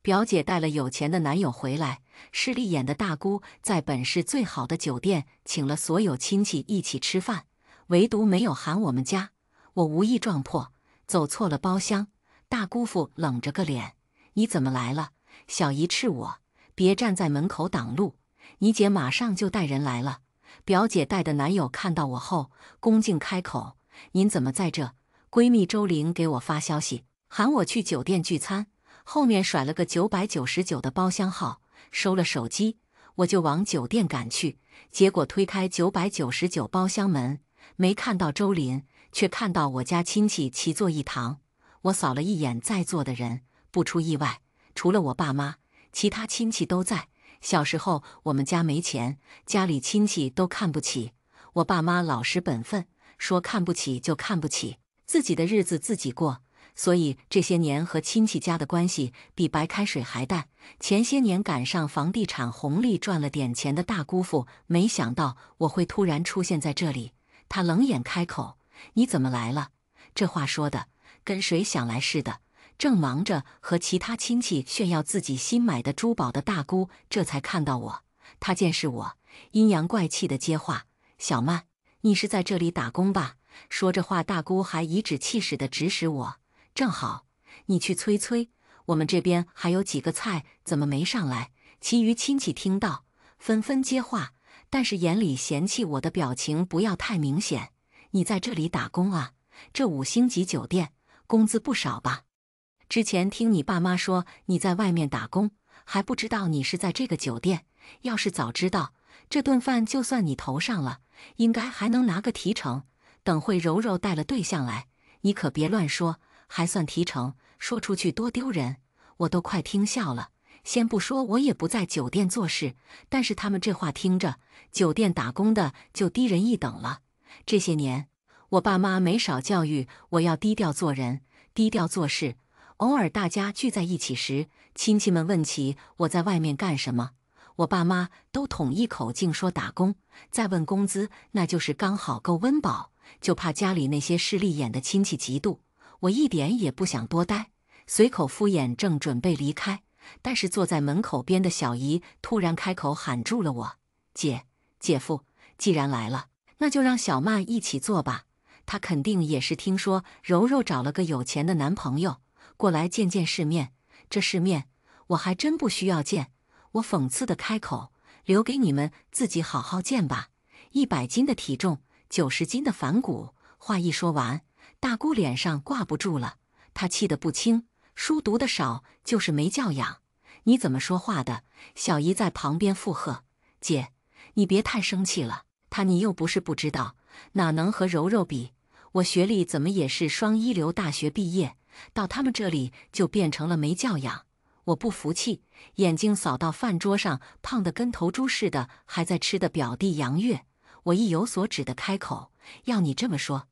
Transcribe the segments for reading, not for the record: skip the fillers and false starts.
表姐带了有钱的男友回来，势利眼的大姑在本市最好的酒店请了所有亲戚一起吃饭，唯独没有喊我们家。我无意撞破，走错了包厢。大姑父冷着个脸：“你怎么来了？”小姨斥我：“别站在门口挡路，你姐马上就带人来了。”表姐带的男友看到我后，恭敬开口：“您怎么在这？”闺蜜周玲给我发消息，喊我去酒店聚餐，后面甩了个999的包厢号，收了手机，我就往酒店赶去。结果推开999包厢门，没看到周林，却看到我家亲戚齐坐一堂。我扫了一眼在座的人，不出意外，除了我爸妈，其他亲戚都在。小时候我们家没钱，家里亲戚都看不起，我爸妈老实本分，说看不起就看不起，自己的日子自己过。所以这些年和亲戚家的关系比白开水还淡。前些年赶上房地产红利赚了点钱的大姑父，没想到我会突然出现在这里。他冷眼开口：“你怎么来了？”这话说的跟谁想来似的。正忙着和其他亲戚炫耀自己新买的珠宝的大姑，这才看到我。她见是我，阴阳怪气的接话：“小曼，你是在这里打工吧？”说着话，大姑还颐指气使地指使我：“正好，你去催催，我们这边还有几个菜怎么没上来？”其余亲戚听到，纷纷接话，但是眼里嫌弃我的表情不要太明显。“你在这里打工啊？这5星级酒店，工资不少吧？之前听你爸妈说你在外面打工，还不知道你是在这个酒店。要是早知道，这顿饭就算你头上了，应该还能拿个提成。等会柔柔带了对象来，你可别乱说，还算提成，说出去多丢人。”我都快听笑了。先不说我也不在酒店做事，但是他们这话听着，酒店打工的就低人一等了。这些年，我爸妈没少教育我要低调做人，低调做事。偶尔大家聚在一起时，亲戚们问起我在外面干什么，我爸妈都统一口径说打工，再问工资，那就是刚好够温饱。就怕家里那些势利眼的亲戚嫉妒，我一点也不想多待，随口敷衍，正准备离开，但是坐在门口边的小姨突然开口喊住了我：“姐，姐夫，既然来了，那就让小曼一起坐吧。她肯定也是听说柔柔找了个有钱的男朋友，过来见见世面。这世面我还真不需要见。”我讽刺地开口：“留给你们自己好好见吧。100斤的体重，90斤的反骨。”话一说完，大姑脸上挂不住了，她气得不轻：“书读得少就是没教养，你怎么说话的？”小姨在旁边附和：“姐，你别太生气了，她你又不是不知道，哪能和柔柔比？我学历怎么也是双一流大学毕业，到他们这里就变成了没教养。”我不服气，眼睛扫到饭桌上胖得跟头猪似的还在吃的表弟杨月，我意有所指的开口：“要你这么说，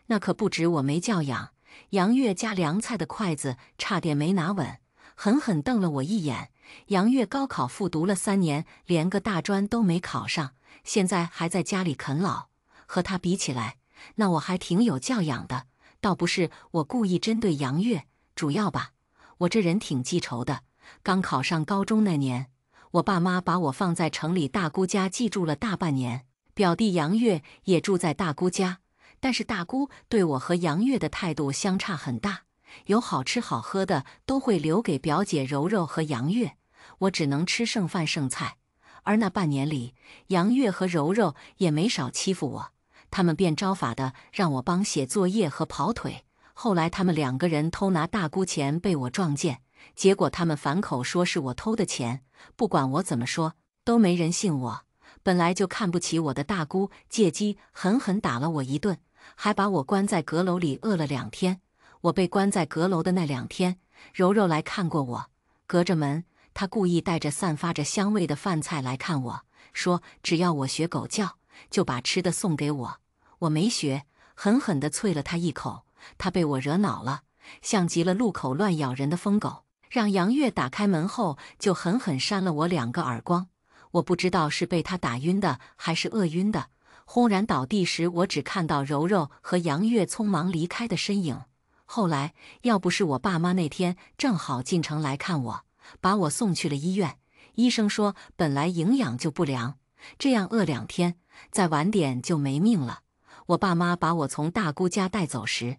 那可不止我没教养。”杨月夹凉菜的筷子差点没拿稳，狠狠瞪了我一眼。杨月高考复读了3年，连个大专都没考上，现在还在家里啃老。和他比起来，那我还挺有教养的。倒不是我故意针对杨月，主要吧，我这人挺记仇的。刚考上高中那年，我爸妈把我放在城里大姑家寄住了大半年，表弟杨月也住在大姑家。但是大姑对我和杨月的态度相差很大，有好吃好喝的都会留给表姐柔柔和杨月，我只能吃剩饭剩菜。而那半年里，杨月和柔柔也没少欺负我，他们便招法的让我帮写作业和跑腿。后来他们2个人偷拿大姑钱被我撞见，结果他们反口说是我偷的钱，不管我怎么说，都没人信我。本来就看不起我的大姑借机狠狠打了我一顿，还把我关在阁楼里饿了2天。我被关在阁楼的那2天，柔柔来看过我，隔着门，她故意带着散发着香味的饭菜来看我，说只要我学狗叫，就把吃的送给我。我没学，狠狠地啐了她一口。她被我惹恼了，像极了路口乱咬人的疯狗，让杨月打开门后就狠狠扇了我2个耳光。我不知道是被他打晕的还是饿晕的，轰然倒地时，我只看到柔柔和杨月匆忙离开的身影。后来要不是我爸妈那天正好进城来看我，把我送去了医院。医生说本来营养就不良，这样饿2天，再晚点就没命了。我爸妈把我从大姑家带走时，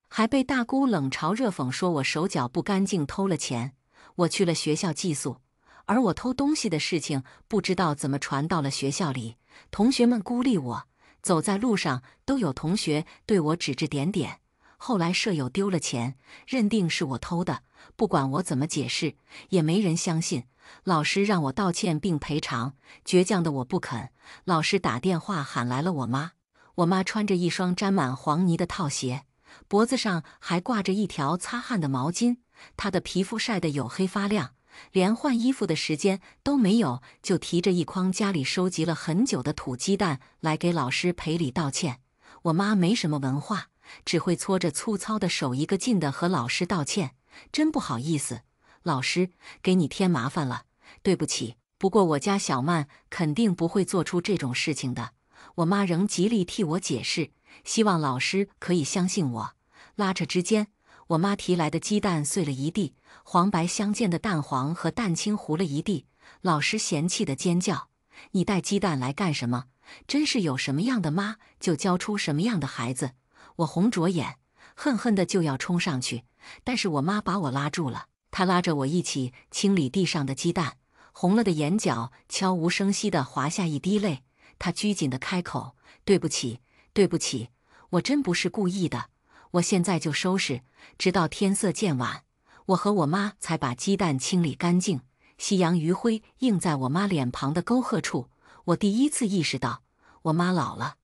还被大姑冷嘲热讽，说我手脚不干净，偷了钱。我去了学校寄宿，而我偷东西的事情不知道怎么传到了学校里，同学们孤立我，走在路上都有同学对我指指点点。后来舍友丢了钱，认定是我偷的，不管我怎么解释，也没人相信。老师让我道歉并赔偿，倔强的我不肯。老师打电话喊来了我妈，我妈穿着一双沾满黄泥的套鞋，脖子上还挂着一条擦汗的毛巾，她的皮肤晒得黝黑发亮，连换衣服的时间都没有，就提着一筐家里收集了很久的土鸡蛋来给老师赔礼道歉。我妈没什么文化，只会搓着粗糙的手一个劲地和老师道歉，真不好意思，老师，给你添麻烦了，对不起。不过我家小曼肯定不会做出这种事情的。我妈仍极力替我解释，希望老师可以相信我。拉扯之间，我妈提来的鸡蛋碎了一地，黄白相间的蛋黄和蛋清糊了一地。老师嫌弃的尖叫：“你带鸡蛋来干什么？真是有什么样的妈就教出什么样的孩子！”我红着眼，恨恨的就要冲上去，但是我妈把我拉住了。她拉着我一起清理地上的鸡蛋，红了的眼角悄无声息地滑下一滴泪。她拘谨地开口：“对不起，对不起，我真不是故意的。我现在就收拾，直到天色渐晚。”我和我妈才把鸡蛋清理干净。夕阳余晖映在我妈脸庞的沟壑处，我第一次意识到我妈老了。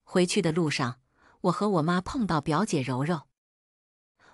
回去的路上，我和我妈碰到表姐柔柔，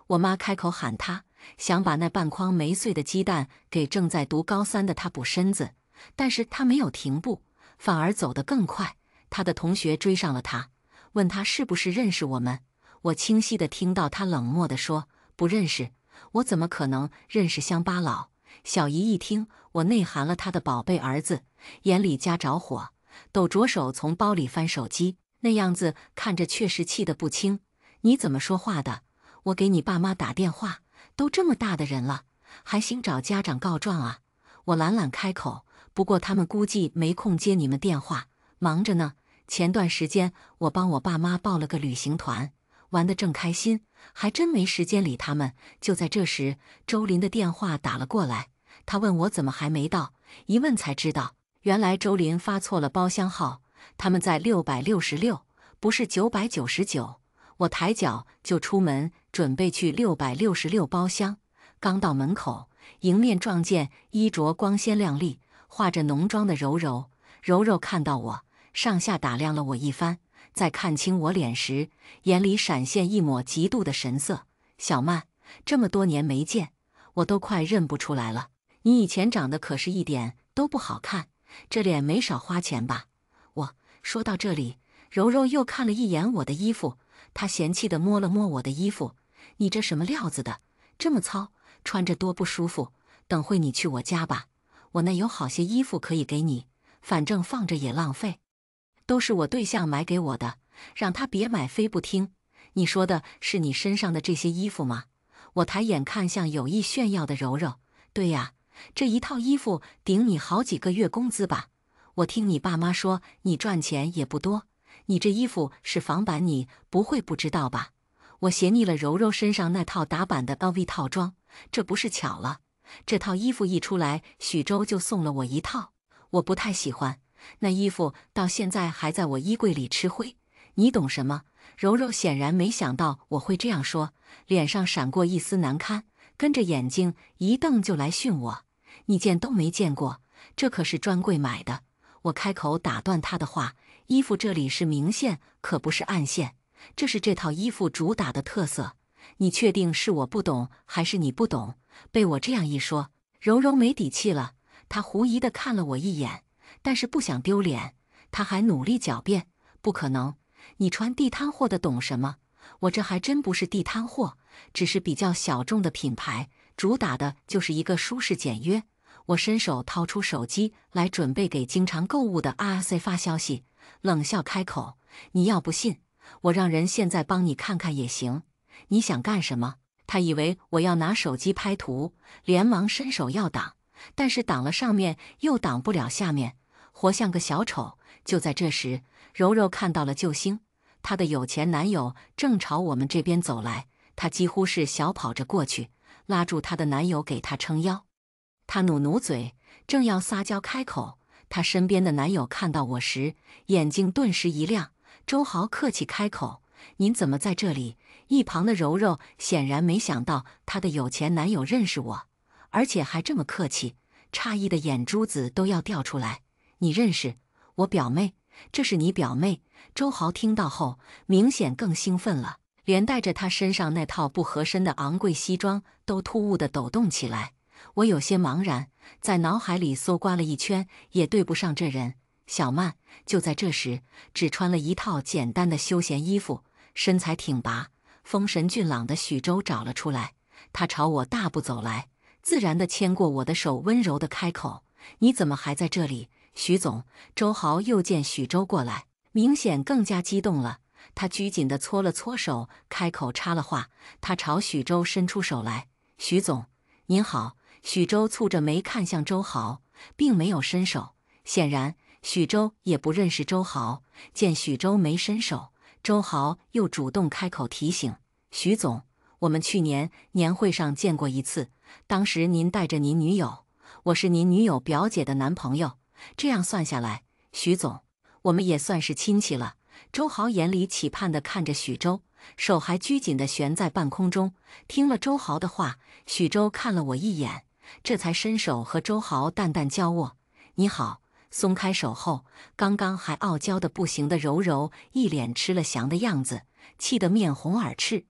我妈开口喊她，想把那半筐没碎的鸡蛋给正在读高3的她补身子，但是她没有停步，反而走得更快。她的同学追上了她，问她是不是认识我们。我清晰地听到她冷漠地说：“不认识，我怎么可能认识乡巴佬？”小姨一听我内涵了她的宝贝儿子，眼里夹着火，抖着手从包里翻手机，那样子看着确实气得不轻。你怎么说话的？我给你爸妈打电话，都这么大的人了，还兴找家长告状啊？我懒懒开口，不过他们估计没空接你们电话，忙着呢。前段时间我帮我爸妈报了个旅行团，玩得正开心，还真没时间理他们。就在这时，周林的电话打了过来，他问我怎么还没到，一问才知道，原来周林发错了包厢号，他们在666，不是999。我抬脚就出门，准备去666包厢。刚到门口，迎面撞见衣着光鲜亮丽、化着浓妆的柔柔。柔柔看到我，上下打量了我一番，在看清我脸时，眼里闪现一抹嫉妒的神色。小曼，这么多年没见，我都快认不出来了。你以前长得可是一点都不好看，这脸没少花钱吧？说到这里，柔柔又看了一眼我的衣服，她嫌弃地摸了摸我的衣服：“你这什么料子的，这么糙，穿着多不舒服。等会你去我家吧，我那有好些衣服可以给你，反正放着也浪费，都是我对象买给我的，让他别买非不听。你说的是你身上的这些衣服吗？”我抬眼看向有意炫耀的柔柔：“对呀，这一套衣服顶你好几个月工资吧？我听你爸妈说你赚钱也不多，你这衣服是仿版，你不会不知道吧？”我斜睨了柔柔身上那套打版的 LV 套装，这不是巧了，这套衣服一出来，许州就送了我一套，我不太喜欢，那衣服到现在还在我衣柜里吃灰。你懂什么？柔柔显然没想到我会这样说，脸上闪过一丝难堪，跟着眼睛一瞪就来训我：“你见都没见过，这可是专柜买的。”我开口打断他的话：“衣服这里是明线，可不是暗线，这是这套衣服主打的特色。你确定是我不懂，还是你不懂？”被我这样一说，柔柔没底气了，她狐疑地看了我一眼，但是不想丢脸，她还努力狡辩：“不可能，你穿地摊货的懂什么？我这还真不是地摊货，只是比较小众的品牌，主打的就是一个舒适简约。”我伸手掏出手机来，准备给经常购物的阿 C 发消息，冷笑开口：“你要不信，我让人现在帮你看看也行。你想干什么？他以为我要拿手机拍图，连忙伸手要挡，但是挡了上面又挡不了下面，活像个小丑。就在这时，柔柔看到了救星，她的有钱男友正朝我们这边走来，她几乎是小跑着过去，拉住她的男友给她撑腰。她努嘴，正要撒娇开口，她身边的男友看到我时，眼睛顿时一亮。周豪客气开口：“您怎么在这里？”一旁的柔柔显然没想到她的有钱男友认识我，而且还这么客气，诧异的眼珠子都要掉出来。“你认识我表妹？这是你表妹？”周豪听到后，明显更兴奋了，连带着他身上那套不合身的昂贵西装都突兀地抖动起来。我有些茫然，在脑海里搜刮了一圈，也对不上这人。小曼。就在这时，只穿了一套简单的休闲衣服，身材挺拔、丰神俊朗的许周找了出来。他朝我大步走来，自然地牵过我的手，温柔地开口：“你怎么还在这里，许总？”周豪又见许周过来，明显更加激动了。他拘谨地搓了搓手，开口插了话。他朝许周伸出手来：“许总，您好。”许周蹙着眉看向周豪，并没有伸手。显然许周也不认识周豪。见许周没伸手，周豪又主动开口提醒：“许总，我们去年年会上见过一次，当时您带着您女友，我是您女友表姐的男朋友，这样算下来，许总，我们也算是亲戚了。”周豪眼里期盼地看着许周，手还拘谨地悬在半空中。听了周豪的话，许周看了我一眼，这才伸手和周豪淡淡交握：“你好。”松开手后，刚刚还傲娇的不行的柔柔一脸吃了翔的样子，气得面红耳赤。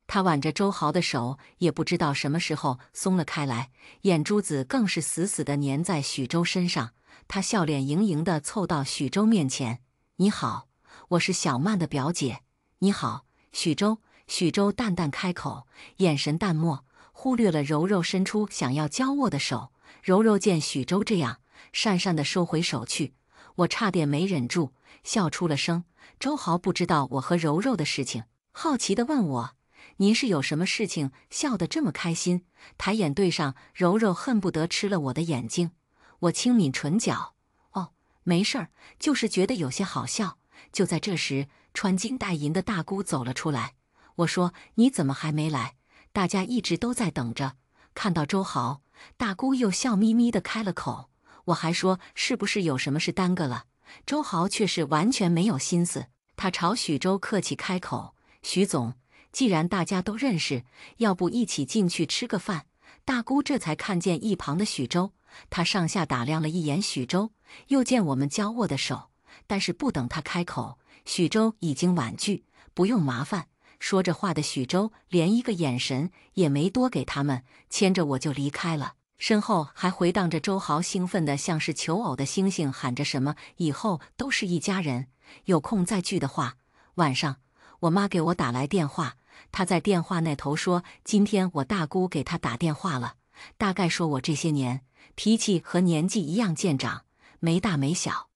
她挽着周豪的手，也不知道什么时候松了开来，眼珠子更是死死地粘在许周身上。她笑脸盈盈地凑到许周面前：“你好，我是小曼的表姐。”“你好，许周。”许周淡淡开口，眼神淡漠，忽略了柔柔伸出想要交握的手。柔柔见许周这样，讪讪地收回手去，我差点没忍住，笑出了声。周豪不知道我和柔柔的事情，好奇地问我：“您是有什么事情笑得这么开心？”抬眼对上柔柔，恨不得吃了我的眼睛。我轻抿唇角：“哦，没事儿，就是觉得有些好笑。”就在这时，穿金戴银的大姑走了出来。我说：“你怎么还没来？大家一直都在等着。”看到周豪，大姑又笑眯眯地开了口。我还说是不是有什么事耽搁了，周豪却是完全没有心思。他朝许周客气开口：“许总，既然大家都认识，要不一起进去吃个饭？”大姑这才看见一旁的许周，她上下打量了一眼许周，又见我们交握的手，但是不等他开口，许周已经婉拒：“不用麻烦。”说着话的许周连一个眼神也没多给他们，牵着我就离开了。身后还回荡着周豪兴奋的像是求偶的星星喊着什么以后都是一家人，有空再聚的话。晚上我妈给我打来电话，她在电话那头说今天我大姑给她打电话了，大概说我这些年脾气和年纪一样见长，没大没小，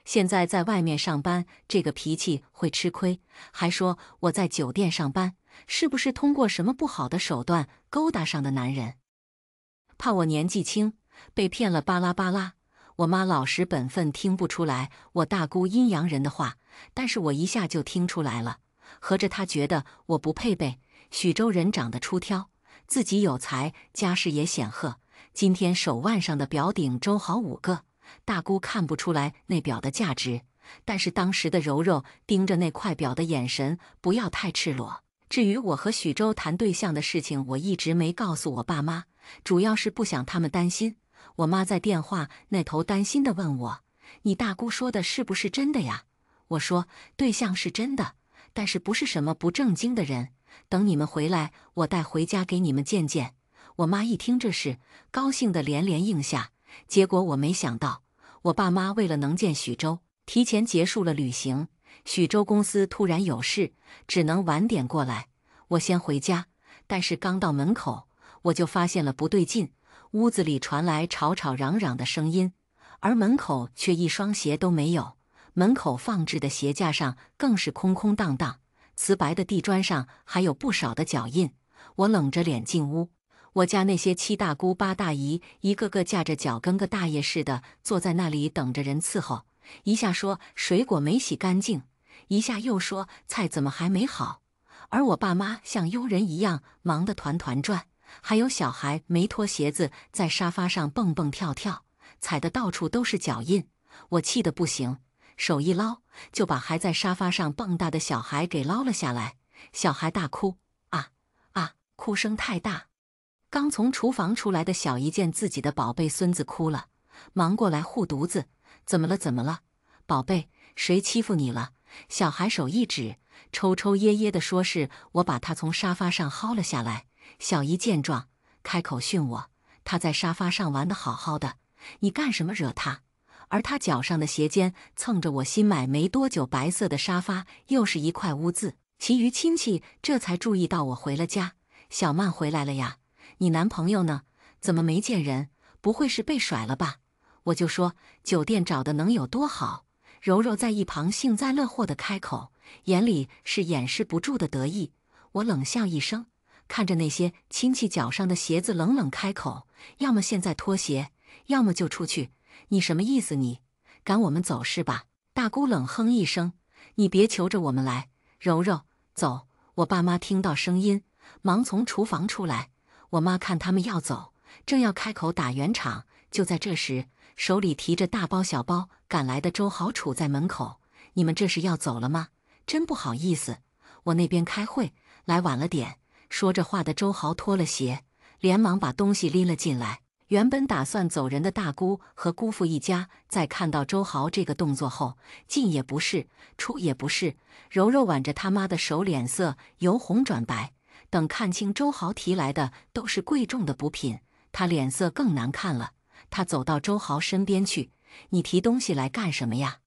现在在外面上班这个脾气会吃亏，还说我在酒店上班是不是通过什么不好的手段勾搭上的男人，怕我年纪轻被骗了巴拉巴拉。我妈老实本分，听不出来我大姑阴阳人的话，但是我一下就听出来了，合着她觉得我不配备。许州人长得出挑，自己有才，家世也显赫，今天手腕上的表顶周豪5个，大姑看不出来那表的价值，但是当时的柔柔盯着那块表的眼神不要太赤裸。至于我和许州谈对象的事情，我一直没告诉我爸妈，主要是不想他们担心。我妈在电话那头担心地问我：“你大姑说的是不是真的呀？”我说：“对象是真的，但是不是什么不正经的人。等你们回来，我带回家给你们见见。”我妈一听这事，高兴得连连应下。结果我没想到，我爸妈为了能见许州，提前结束了旅行。许州公司突然有事，只能晚点过来。我先回家，但是刚到门口，我就发现了不对劲。屋子里传来吵吵嚷嚷的声音，而门口却一双鞋都没有。门口放置的鞋架上更是空空荡荡，瓷白的地砖上还有不少的脚印。我冷着脸进屋。我家那些七大姑八大姨一个个架着脚跟个大爷似的坐在那里等着人伺候，一下说水果没洗干净，一下又说菜怎么还没好，而我爸妈像佣人一样忙得团团转，还有小孩没脱鞋子在沙发上蹦蹦跳跳，踩得到处都是脚印。我气得不行，手一捞就把还在沙发上蹦跶的小孩给捞了下来。小孩大哭，啊啊，哭声太大。刚从厨房出来的小姨见自己的宝贝孙子哭了，忙过来护犊子：“怎么了？怎么了？宝贝，谁欺负你了？”小孩手一指，抽抽噎噎地说：“是我把他从沙发上薅了下来。”小姨见状，开口训我：“他在沙发上玩得好好的，你干什么惹他？”而他脚上的鞋尖蹭着我新买没多久白色的沙发，又是一块污渍。其余亲戚这才注意到我回了家。小曼回来了呀？你男朋友呢？怎么没见人？不会是被甩了吧？我就说酒店找的能有多好。柔柔在一旁幸灾乐祸地开口，眼里是掩饰不住的得意。我冷笑一声，看着那些亲戚脚上的鞋子，冷冷开口：“要么现在脱鞋，要么就出去。你什么意思？你赶我们走是吧？”大姑冷哼一声：“你别求着我们来，柔柔，走。”我爸妈听到声音，忙从厨房出来。我妈看他们要走，正要开口打圆场，就在这时，手里提着大包小包赶来的周豪杵在门口：“你们这是要走了吗？真不好意思，我那边开会，来晚了点。”说着话的周豪脱了鞋，连忙把东西拎了进来。原本打算走人的大姑和姑父一家，在看到周豪这个动作后，进也不是，出也不是。柔柔挽着他妈的手，脸色由红转白。等看清周豪提来的都是贵重的补品，他脸色更难看了。他走到周豪身边去：“你提东西来干什么呀？”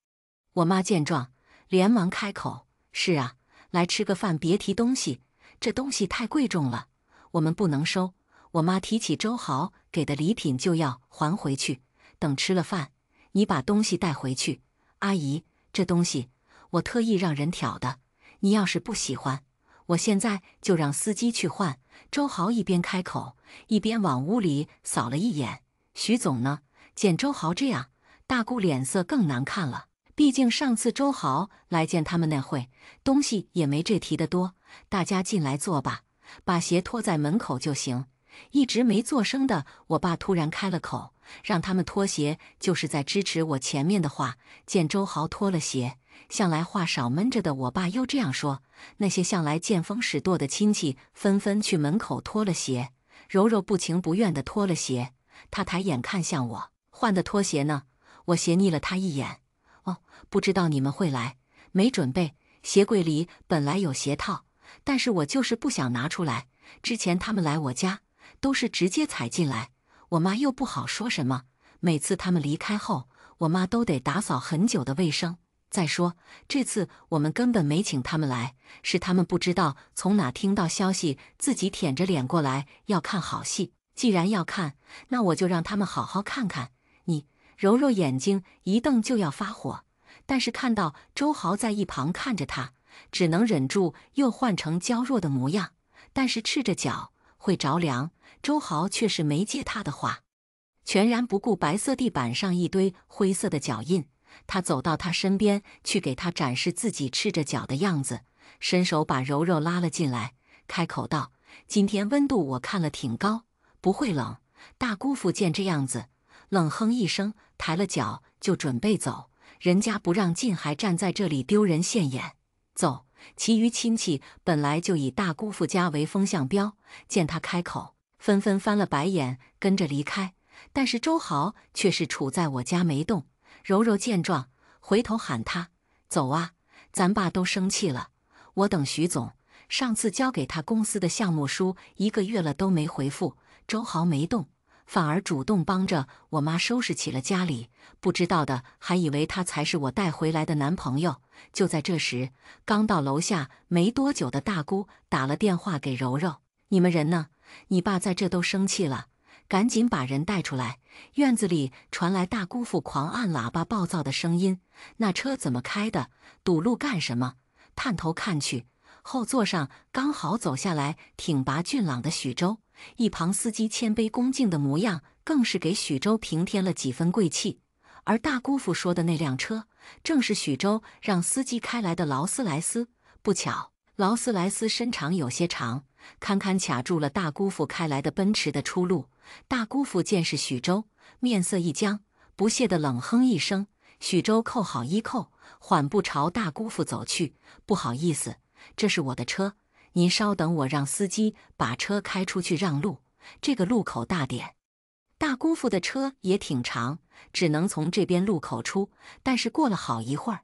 我妈见状，连忙开口：“是啊，来吃个饭，别提东西，这东西太贵重了，我们不能收。”我妈提起周豪给的礼品就要还回去，等吃了饭，你把东西带回去。阿姨，这东西我特意让人挑的，你要是不喜欢，我现在就让司机去换。周豪一边开口，一边往屋里扫了一眼。徐总呢？见周豪这样，大姑脸色更难看了。毕竟上次周豪来见他们那会，东西也没这提的多。大家进来坐吧，把鞋脱在门口就行。一直没作声的我爸突然开了口，让他们脱鞋，就是在支持我前面的话。见周豪脱了鞋，向来话少闷着的我爸又这样说，那些向来见风使舵的亲戚纷纷去门口脱了鞋。柔柔不情不愿地脱了鞋，他抬眼看向我：“换的拖鞋呢？”我斜睨了他一眼：“哦，不知道你们会来，没准备。鞋柜里本来有鞋套，但是我就是不想拿出来。之前他们来我家都是直接踩进来，我妈又不好说什么。每次他们离开后，我妈都得打扫很久的卫生。再说这次我们根本没请他们来，是他们不知道从哪听到消息，自己舔着脸过来要看好戏。既然要看，那我就让他们好好看看。”你柔柔眼睛一瞪就要发火，但是看到周豪在一旁看着他，只能忍住又换成娇弱的模样。但是赤着脚会着凉，周豪却是没接他的话，全然不顾白色地板上一堆灰色的脚印。他走到他身边去，给他展示自己赤着脚的样子，伸手把柔柔拉了进来，开口道：“今天温度我看了挺高，不会冷。”大姑父见这样子，冷哼一声，抬了脚就准备走。人家不让进，还站在这里丢人现眼。走！其余亲戚本来就以大姑父家为风向标，见他开口，纷纷翻了白眼，跟着离开。但是周豪却是杵在我家没动。柔柔见状，回头喊他：“走啊，咱爸都生气了。我等徐总，上次交给他公司的项目书1个月了都没回复。”周豪没动，反而主动帮着我妈收拾起了家里。不知道的还以为他才是我带回来的男朋友。就在这时，刚到楼下没多久的大姑打了电话给柔柔：“你们人呢？你爸在这都生气了，赶紧把人带出来。”院子里传来大姑父狂按喇叭暴躁的声音：“那车怎么开的？堵路干什么？”探头看去，后座上刚好走下来挺拔俊朗的许州，一旁司机谦卑恭敬的模样，更是给许州平添了几分贵气。而大姑父说的那辆车，正是许州让司机开来的劳斯莱斯。不巧，劳斯莱斯身长有些长，堪堪卡住了大姑父开来的奔驰的出路。大姑父见是许州，面色一僵，不屑地冷哼一声。许州扣好衣扣，缓步朝大姑父走去。不好意思，这是我的车，您稍等，我让司机把车开出去让路。这个路口大点。大姑父的车也挺长，只能从这边路口出，但是过了好一会儿，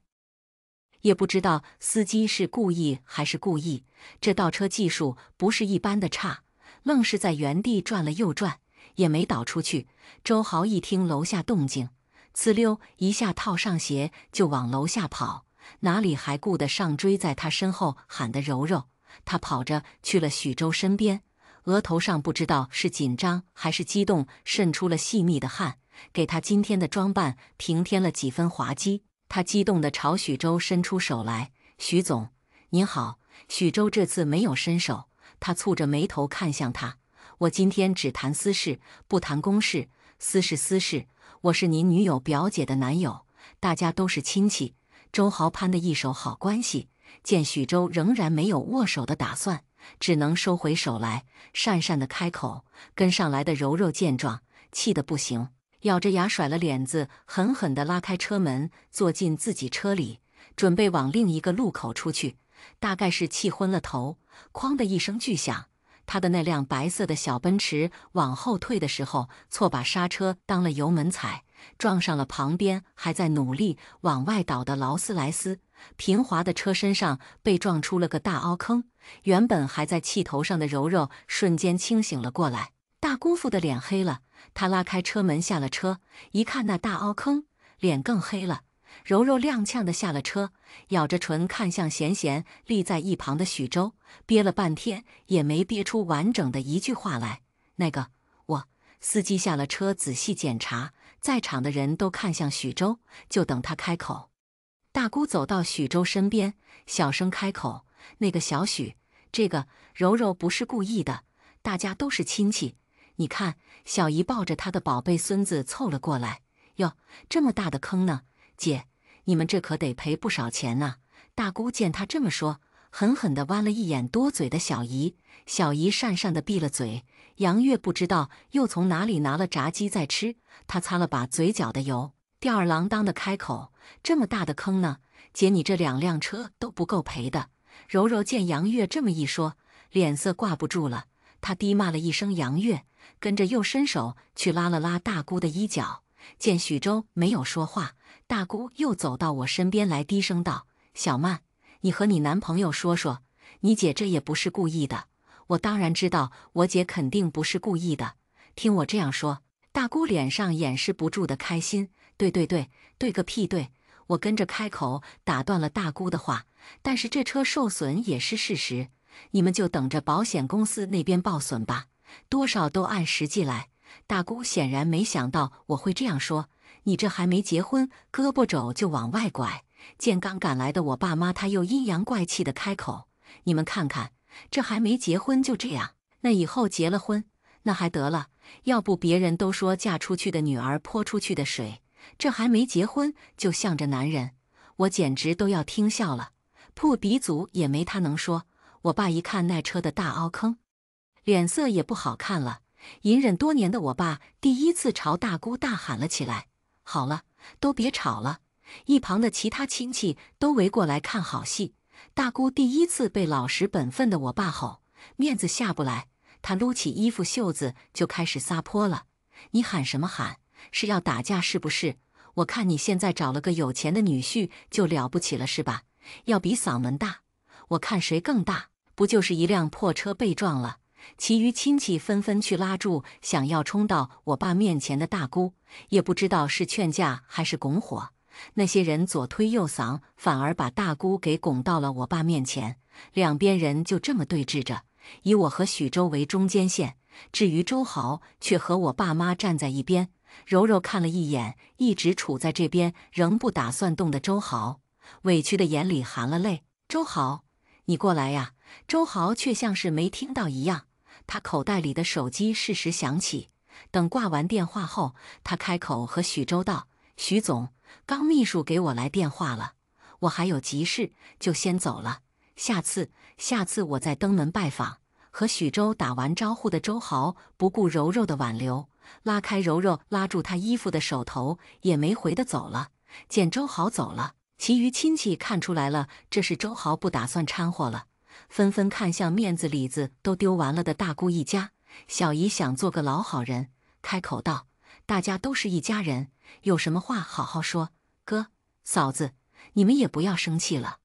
也不知道司机是故意还是故意，这倒车技术不是一般的差，愣是在原地转了又转，也没倒出去。周豪一听楼下动静，呲溜一下套上鞋就往楼下跑，哪里还顾得上追在他身后喊的柔柔。他跑着去了许州身边，额头上不知道是紧张还是激动渗出了细密的汗，给他今天的装扮平添了几分滑稽。他激动地朝许州伸出手来：“许总，您好。”许州这次没有伸手，他蹙着眉头看向他：“我今天只谈私事，不谈公事。私事私事，我是您女友表姐的男友，大家都是亲戚。”周豪攀的一手好关系，见许州仍然没有握手的打算，只能收回手来，讪讪地开口。跟上来的柔柔见状，气得不行，咬着牙甩了脸子，狠狠地拉开车门，坐进自己车里，准备往另一个路口出去。大概是气昏了头，哐的一声巨响，他的那辆白色的小奔驰往后退的时候，错把刹车当了油门踩，撞上了旁边还在努力往外倒的劳斯莱斯。平滑的车身上被撞出了个大凹坑，原本还在气头上的柔柔瞬间清醒了过来。大姑父的脸黑了，他拉开车门下了车，一看那大凹坑，脸更黑了。柔柔踉跄地下了车，咬着唇看向闲闲立在一旁的许州，憋了半天也没憋出完整的一句话来。那个，我。司机下了车仔细检查，在场的人都看向许州，就等他开口。大姑走到许州身边，小声开口：“那个小许，这个柔柔不是故意的，大家都是亲戚。你看，小姨抱着她的宝贝孙子凑了过来。哟，这么大的坑呢，姐，你们这可得赔不少钱呢。”大姑见他这么说，狠狠地剜了一眼多嘴的小姨，小姨讪讪地闭了嘴。杨月不知道又从哪里拿了炸鸡在吃，她擦了把嘴角的油，吊儿郎当地开口：“这么大的坑呢，姐你这2辆车都不够赔的。”柔柔见杨月这么一说，脸色挂不住了，她低骂了一声杨月，跟着又伸手去拉了拉大姑的衣角。见许州没有说话，大姑又走到我身边来，低声道：“小曼，你和你男朋友说说，你姐这也不是故意的。”我当然知道，我姐肯定不是故意的。听我这样说，大姑脸上掩饰不住的开心。对对对，对个屁对！我跟着开口打断了大姑的话。但是这车受损也是事实，你们就等着保险公司那边报损吧，多少都按实际来。大姑显然没想到我会这样说，你这还没结婚，胳膊肘就往外拐。见刚赶来的我爸妈，他又阴阳怪气的开口：“你们看看。”这还没结婚就这样，那以后结了婚，那还得了？要不别人都说嫁出去的女儿泼出去的水，这还没结婚就向着男人，我简直都要听笑了。破鼻祖也没他能说。我爸一看那车的大凹坑，脸色也不好看了。隐忍多年的我爸第一次朝大姑大喊了起来：“好了，都别吵了！”一旁的其他亲戚都围过来看好戏。大姑第一次被老实本分的我爸吼，面子下不来，她撸起衣服袖子就开始撒泼了。你喊什么喊？是要打架是不是？我看你现在找了个有钱的女婿就了不起了是吧？要比嗓门大，我看谁更大？不就是一辆破车被撞了？其余亲戚纷纷去拉住想要冲到我爸面前的大姑，也不知道是劝架还是拱火。那些人左推右搡，反而把大姑给拱到了我爸面前，两边人就这么对峙着，以我和许州为中间线，至于周豪却和我爸妈站在一边。柔柔看了一眼一直处在这边仍不打算动的周豪，委屈的眼里含了泪：“周豪，你过来呀！”周豪却像是没听到一样，他口袋里的手机适时响起。等挂完电话后，他开口和许周道：“许总，刚秘书给我来电话了，我还有急事，就先走了。下次我再登门拜访。”和许周打完招呼的周豪不顾柔柔的挽留，拉开柔柔拉住他衣服的手头，也没回的走了。见周豪走了，其余亲戚看出来了，这是周豪不打算掺和了，纷纷看向面子里子都丢完了的大姑一家。小姨想做个老好人，开口道：“大家都是一家人，有什么话好好说。哥嫂子，你们也不要生气了。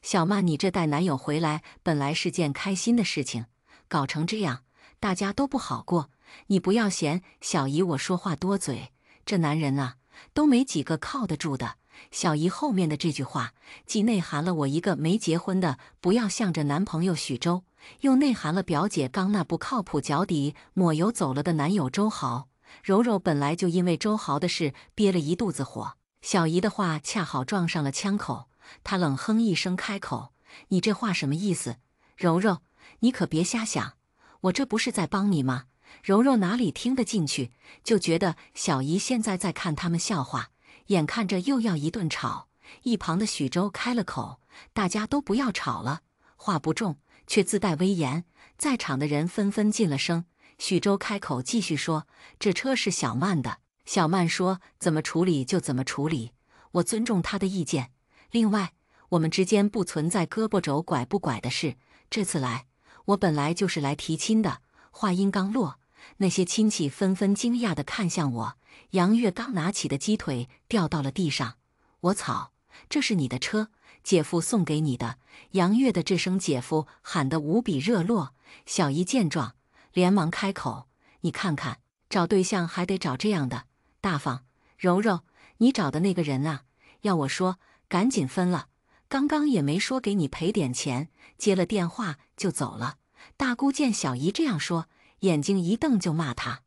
小曼，你这带男友回来本来是件开心的事情，搞成这样，大家都不好过。你不要嫌小姨我说话多嘴，这男人啊，都没几个靠得住的。”小姨后面的这句话，既内涵了我一个没结婚的不要向着男朋友许周，又内涵了表姐刚那不靠谱脚底抹油走了的男友周豪。柔柔本来就因为周豪的事憋了一肚子火，小姨的话恰好撞上了枪口，她冷哼一声开口：“你这话什么意思？柔柔，你可别瞎想，我这不是在帮你吗？”柔柔哪里听得进去，就觉得小姨现在在看他们笑话，眼看着又要一顿吵。一旁的许周开了口：“大家都不要吵了。”话不重，却自带威严，在场的人纷纷进了声。许周开口继续说：“这车是小曼的，小曼说怎么处理就怎么处理，我尊重她的意见。另外，我们之间不存在胳膊肘拐不拐的事。这次来，我本来就是来提亲的。”话音刚落，那些亲戚纷纷惊讶地看向我。杨月刚拿起的鸡腿掉到了地上。“我操，这是你的车，姐夫送给你的。”杨月的这声姐夫喊得无比热络。小姨见状，连忙开口：“你看看，找对象还得找这样的，大方。柔柔，你找的那个人啊，要我说，赶紧分了。刚刚也没说给你赔点钱，接了电话就走了。”大姑见小姨这样说，眼睛一瞪就骂她：“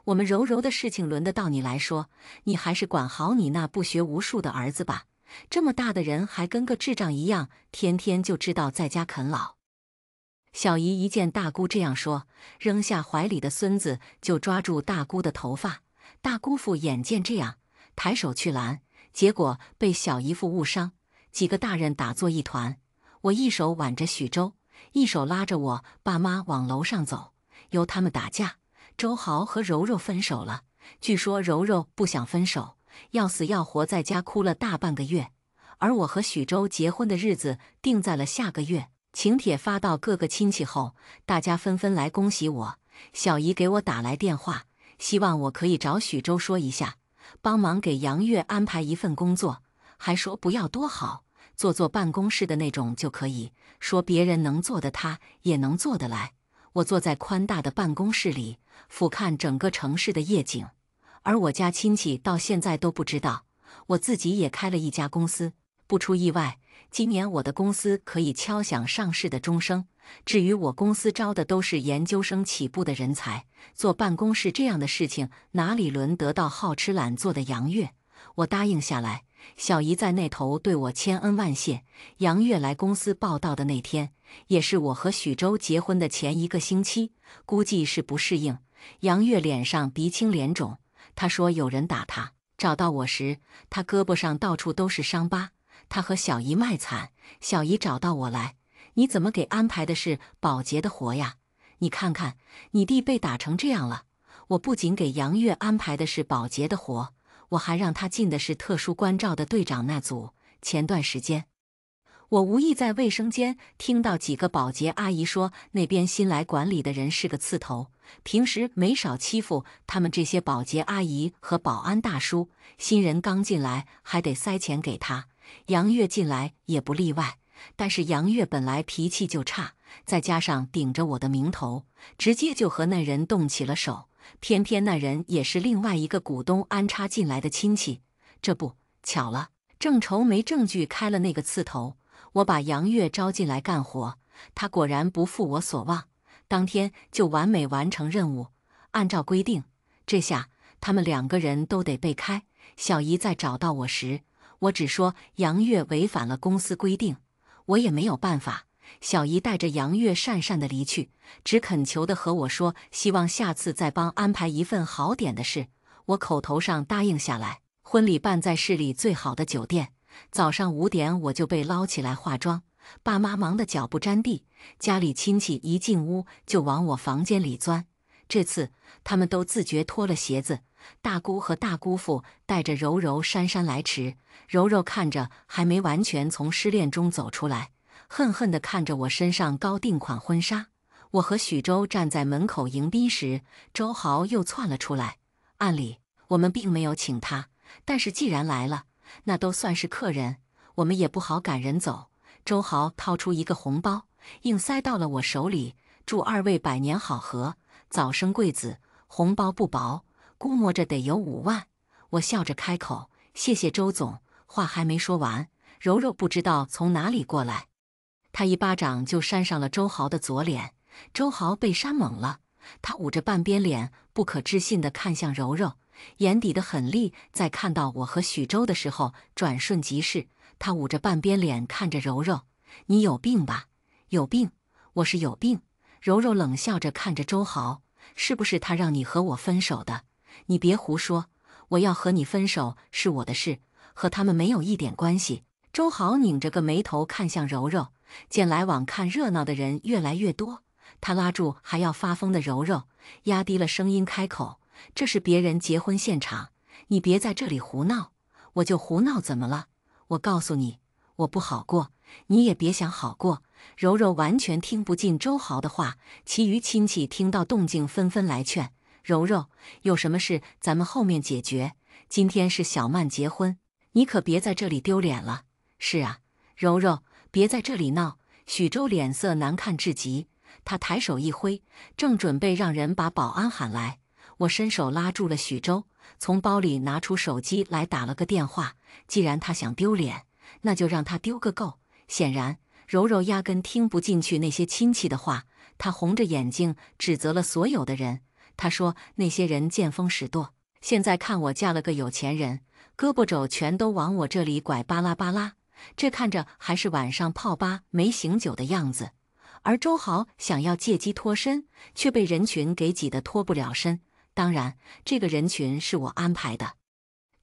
我们柔柔的事情轮得到你来说？你还是管好你那不学无术的儿子吧。这么大的人还跟个智障一样，天天就知道在家啃老。”小姨一见大姑这样说，扔下怀里的孙子就抓住大姑的头发。大姑父眼见这样，抬手去拦，结果被小姨夫误伤，几个大人打作一团。我一手挽着许周，一手拉着我爸妈往楼上走，由他们打架。周豪和柔柔分手了，据说柔柔不想分手，要死要活在家哭了大半个月。而我和许周结婚的日子定在了下个月。请帖发到各个亲戚后，大家纷纷来恭喜我。小姨给我打来电话，希望我可以找许周说一下，帮忙给杨月安排一份工作，还说不要多好，做办公室的那种就可以，说别人能做的他也能做得来。我坐在宽大的办公室里，俯瞰整个城市的夜景。而我家亲戚到现在都不知道，我自己也开了一家公司。不出意外，今年我的公司可以敲响上市的钟声。至于我公司招的都是研究生起步的人才，坐办公室这样的事情哪里轮得到好吃懒做的杨月？我答应下来，小姨在那头对我千恩万谢。杨月来公司报道的那天，也是我和许周结婚的前1个星期，估计是不适应，杨月脸上鼻青脸肿。她说有人打她，找到我时，她胳膊上到处都是伤疤。她和小姨卖惨，小姨找到我来：“你怎么给安排的是保洁的活呀？你看看，你弟被打成这样了。”我不仅给杨月安排的是保洁的活，我还让他进的是特殊关照的队长那组。前段时间，我无意在卫生间听到几个保洁阿姨说，那边新来管理的人是个刺头，平时没少欺负他们这些保洁阿姨和保安大叔。新人刚进来还得塞钱给他，杨月进来也不例外。但是杨月本来脾气就差，再加上顶着我的名头，直接就和那人动起了手。偏偏那人也是另外一个股东安插进来的亲戚。这不巧了，正愁没证据开了那个刺头，我把杨月招进来干活，他果然不负我所望，当天就完美完成任务。按照规定，这下他们2个人都得被开。小姨在找到我时，我只说杨月违反了公司规定，我也没有办法。小姨带着杨月讪讪地离去，只恳求地和我说，希望下次再帮安排一份好点的事。我口头上答应下来，婚礼办在市里最好的酒店。早上5点我就被捞起来化妆，爸妈忙得脚不沾地，家里亲戚一进屋就往我房间里钻。这次他们都自觉脱了鞋子，大姑和大姑父带着柔柔姗姗来迟。柔柔看着还没完全从失恋中走出来，恨恨地看着我身上高定款婚纱。我和许周站在门口迎宾时，周豪又窜了出来。按理我们并没有请他，但是既然来了，那都算是客人，我们也不好赶人走。周豪掏出一个红包，硬塞到了我手里，祝2位百年好合，早生贵子。红包不薄，估摸着得有5万。我笑着开口：“谢谢周总。”话还没说完，柔柔不知道从哪里过来，他一巴掌就扇上了周豪的左脸。周豪被扇懵了，他捂着半边脸，不可置信地看向柔柔，眼底的狠戾在看到我和许周的时候转瞬即逝。他捂着半边脸看着柔柔：“你有病吧？”“有病？我是有病。”柔柔冷笑着看着周豪：“是不是他让你和我分手的？你别胡说，我要和你分手是我的事，和他们没有一点关系。”周豪拧着个眉头看向柔柔，见来往看热闹的人越来越多，他拉住还要发疯的柔柔，压低了声音开口：“这是别人结婚现场，你别在这里胡闹。”“我就胡闹怎么了？我告诉你，我不好过，你也别想好过。”柔柔完全听不进周豪的话，其余亲戚听到动静纷纷来劝：“柔柔，有什么事咱们后面解决，今天是小曼结婚，你可别在这里丢脸了。”“是啊，柔柔，别在这里闹。”许周脸色难看至极，他抬手一挥，正准备让人把保安喊来，我伸手拉住了许周，从包里拿出手机来打了个电话。既然他想丢脸，那就让他丢个够。显然柔柔压根听不进去那些亲戚的话，她红着眼睛指责了所有的人。她说那些人见风使舵，现在看我嫁了个有钱人，胳膊肘全都往我这里拐，巴拉巴拉。这看着还是晚上泡吧没醒酒的样子。而周豪想要借机脱身，却被人群给挤得脱不了身。当然，这个人群是我安排的。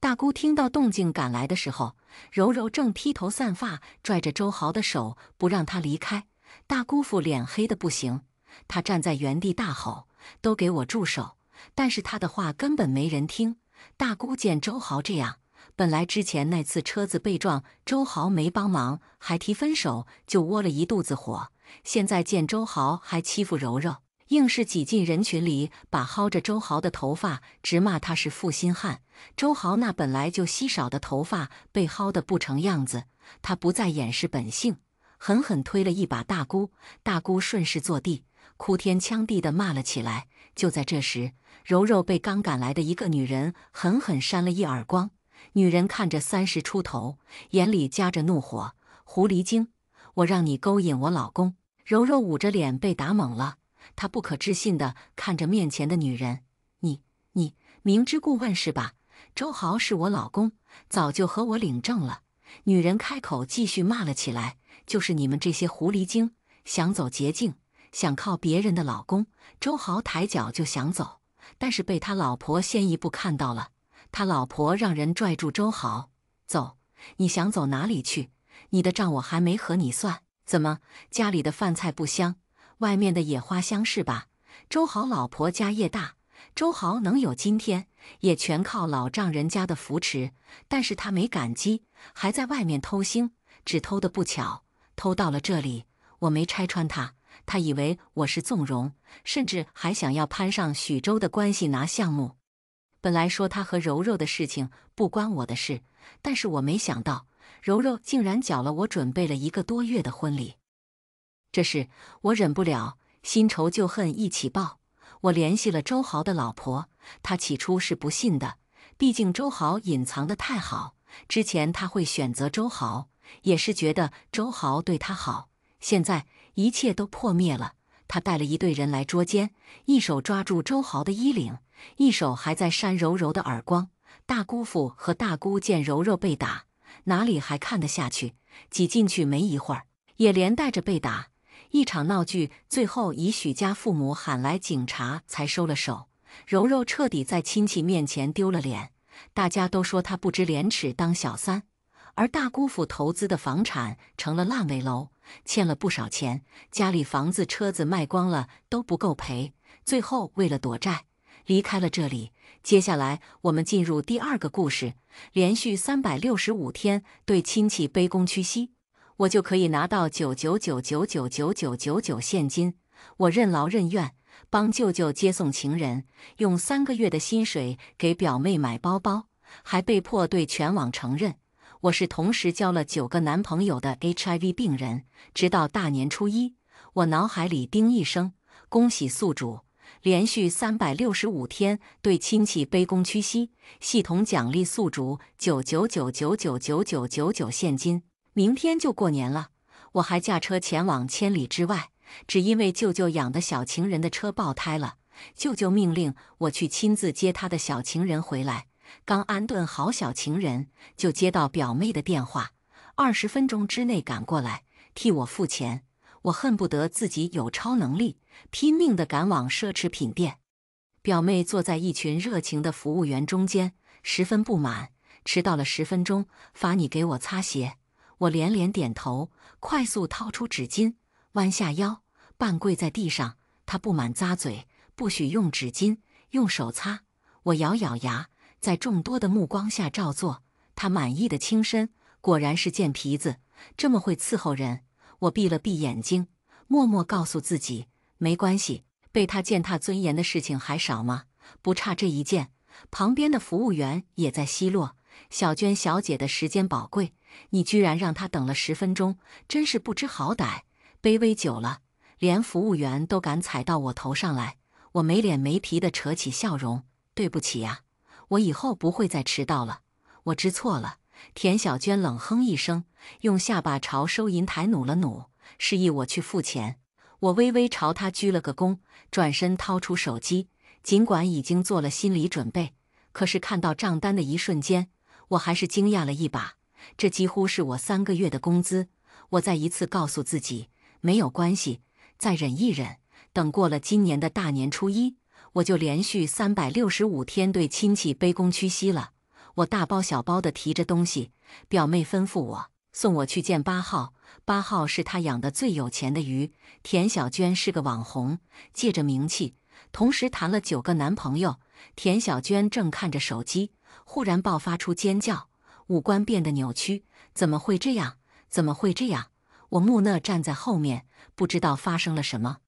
大姑听到动静赶来的时候，柔柔正披头散发拽着周豪的手不让他离开。大姑父脸黑得不行，他站在原地大吼：“都给我住手！”但是他的话根本没人听。大姑见周豪这样，本来之前那次车子被撞，周豪没帮忙，还提分手，就窝了一肚子火。现在见周豪还欺负柔柔，硬是挤进人群里，把薅着周豪的头发直骂他是负心汉。周豪那本来就稀少的头发被薅得不成样子，他不再掩饰本性，狠狠推了一把大姑。大姑顺势坐地，哭天抢地地骂了起来。就在这时，柔柔被刚赶来的一个女人狠狠扇了一耳光。女人看着30出头，眼里夹着怒火：“狐狸精，我让你勾引我老公！”柔柔捂着脸被打懵了，她不可置信地看着面前的女人：“你明知故问是吧？周豪是我老公，早就和我领证了。”女人开口继续骂了起来：“就是你们这些狐狸精，想走捷径，想靠别人的老公。”周豪抬脚就想走，但是被他老婆先一步看到了。他老婆让人拽住周豪：“走，你想走哪里去？你的账我还没和你算。怎么，家里的饭菜不香，外面的野花香是吧？”周豪老婆家业大，周豪能有今天，也全靠老丈人家的扶持。但是他没感激，还在外面偷腥，只偷得不巧，偷到了这里，我没拆穿他。他以为我是纵容，甚至还想要攀上许周的关系拿项目。本来说他和柔柔的事情不关我的事，但是我没想到柔柔竟然搅了我准备了1个多月的婚礼。这事我忍不了，新仇旧恨一起报。我联系了周豪的老婆，她起初是不信的，毕竟周豪隐藏得太好，之前她会选择周豪，也是觉得周豪对她好。现在一切都破灭了，她带了一队人来捉奸，一手抓住周豪的衣领，一手还在扇柔柔的耳光。大姑父和大姑见柔柔被打，哪里还看得下去，挤进去没一会儿，也连带着被打。一场闹剧最后以许家父母喊来警察才收了手。柔柔彻底在亲戚面前丢了脸，大家都说她不知廉耻当小三。而大姑父投资的房产成了烂尾楼，欠了不少钱，家里房子车子卖光了都不够赔，最后为了躲债离开了这里。接下来我们进入第二个故事，连续365天对亲戚卑躬屈膝，我就可以拿到999999999现金。我任劳任怨，帮舅舅接送情人，用3个月的薪水给表妹买包包，还被迫对全网承认我是同时交了9个男朋友的 HIV 病人。直到大年初一，我脑海里叮一声：恭喜宿主！连续365天对亲戚卑躬屈膝，系统奖励宿主999999999现金。明天就过年了，我还驾车前往千里之外，只因为舅舅养的小情人的车爆胎了。舅舅命令我去亲自接他的小情人回来。刚安顿好小情人，就接到表妹的电话，20分钟之内赶过来替我付钱。我恨不得自己有超能力，拼命地赶往奢侈品店。表妹坐在一群热情的服务员中间，十分不满，迟到了10分钟，罚你给我擦鞋。我连连点头，快速掏出纸巾，弯下腰，半跪在地上。她不满咂嘴，不许用纸巾，用手擦。我咬咬牙，在众多的目光下照做。她满意的轻身，果然是贱皮子，这么会伺候人。我闭了闭眼睛，默默告诉自己，没关系，被他践踏尊严的事情还少吗？不差这一件。旁边的服务员也在奚落：小娟小姐的时间宝贵，你居然让她等了10分钟，真是不知好歹。卑微久了，连服务员都敢踩到我头上来。我没脸没皮地扯起笑容：对不起呀，我以后不会再迟到了，我知错了。田小娟冷哼一声，用下巴朝收银台努了努，示意我去付钱。我微微朝她鞠了个躬，转身掏出手机。尽管已经做了心理准备，可是看到账单的一瞬间，我还是惊讶了一把。这几乎是我3个月的工资。我再一次告诉自己，没有关系，再忍一忍，等过了今年的大年初一，我就连续365天对亲戚卑躬屈膝了。我大包小包地提着东西，表妹吩咐我送我去见8号。8号是她养的最有钱的鱼。田小娟是个网红，借着名气，同时谈了9个男朋友。田小娟正看着手机，忽然爆发出尖叫，五官变得扭曲。怎么会这样？怎么会这样？我木讷站在后面，不知道发生了什么，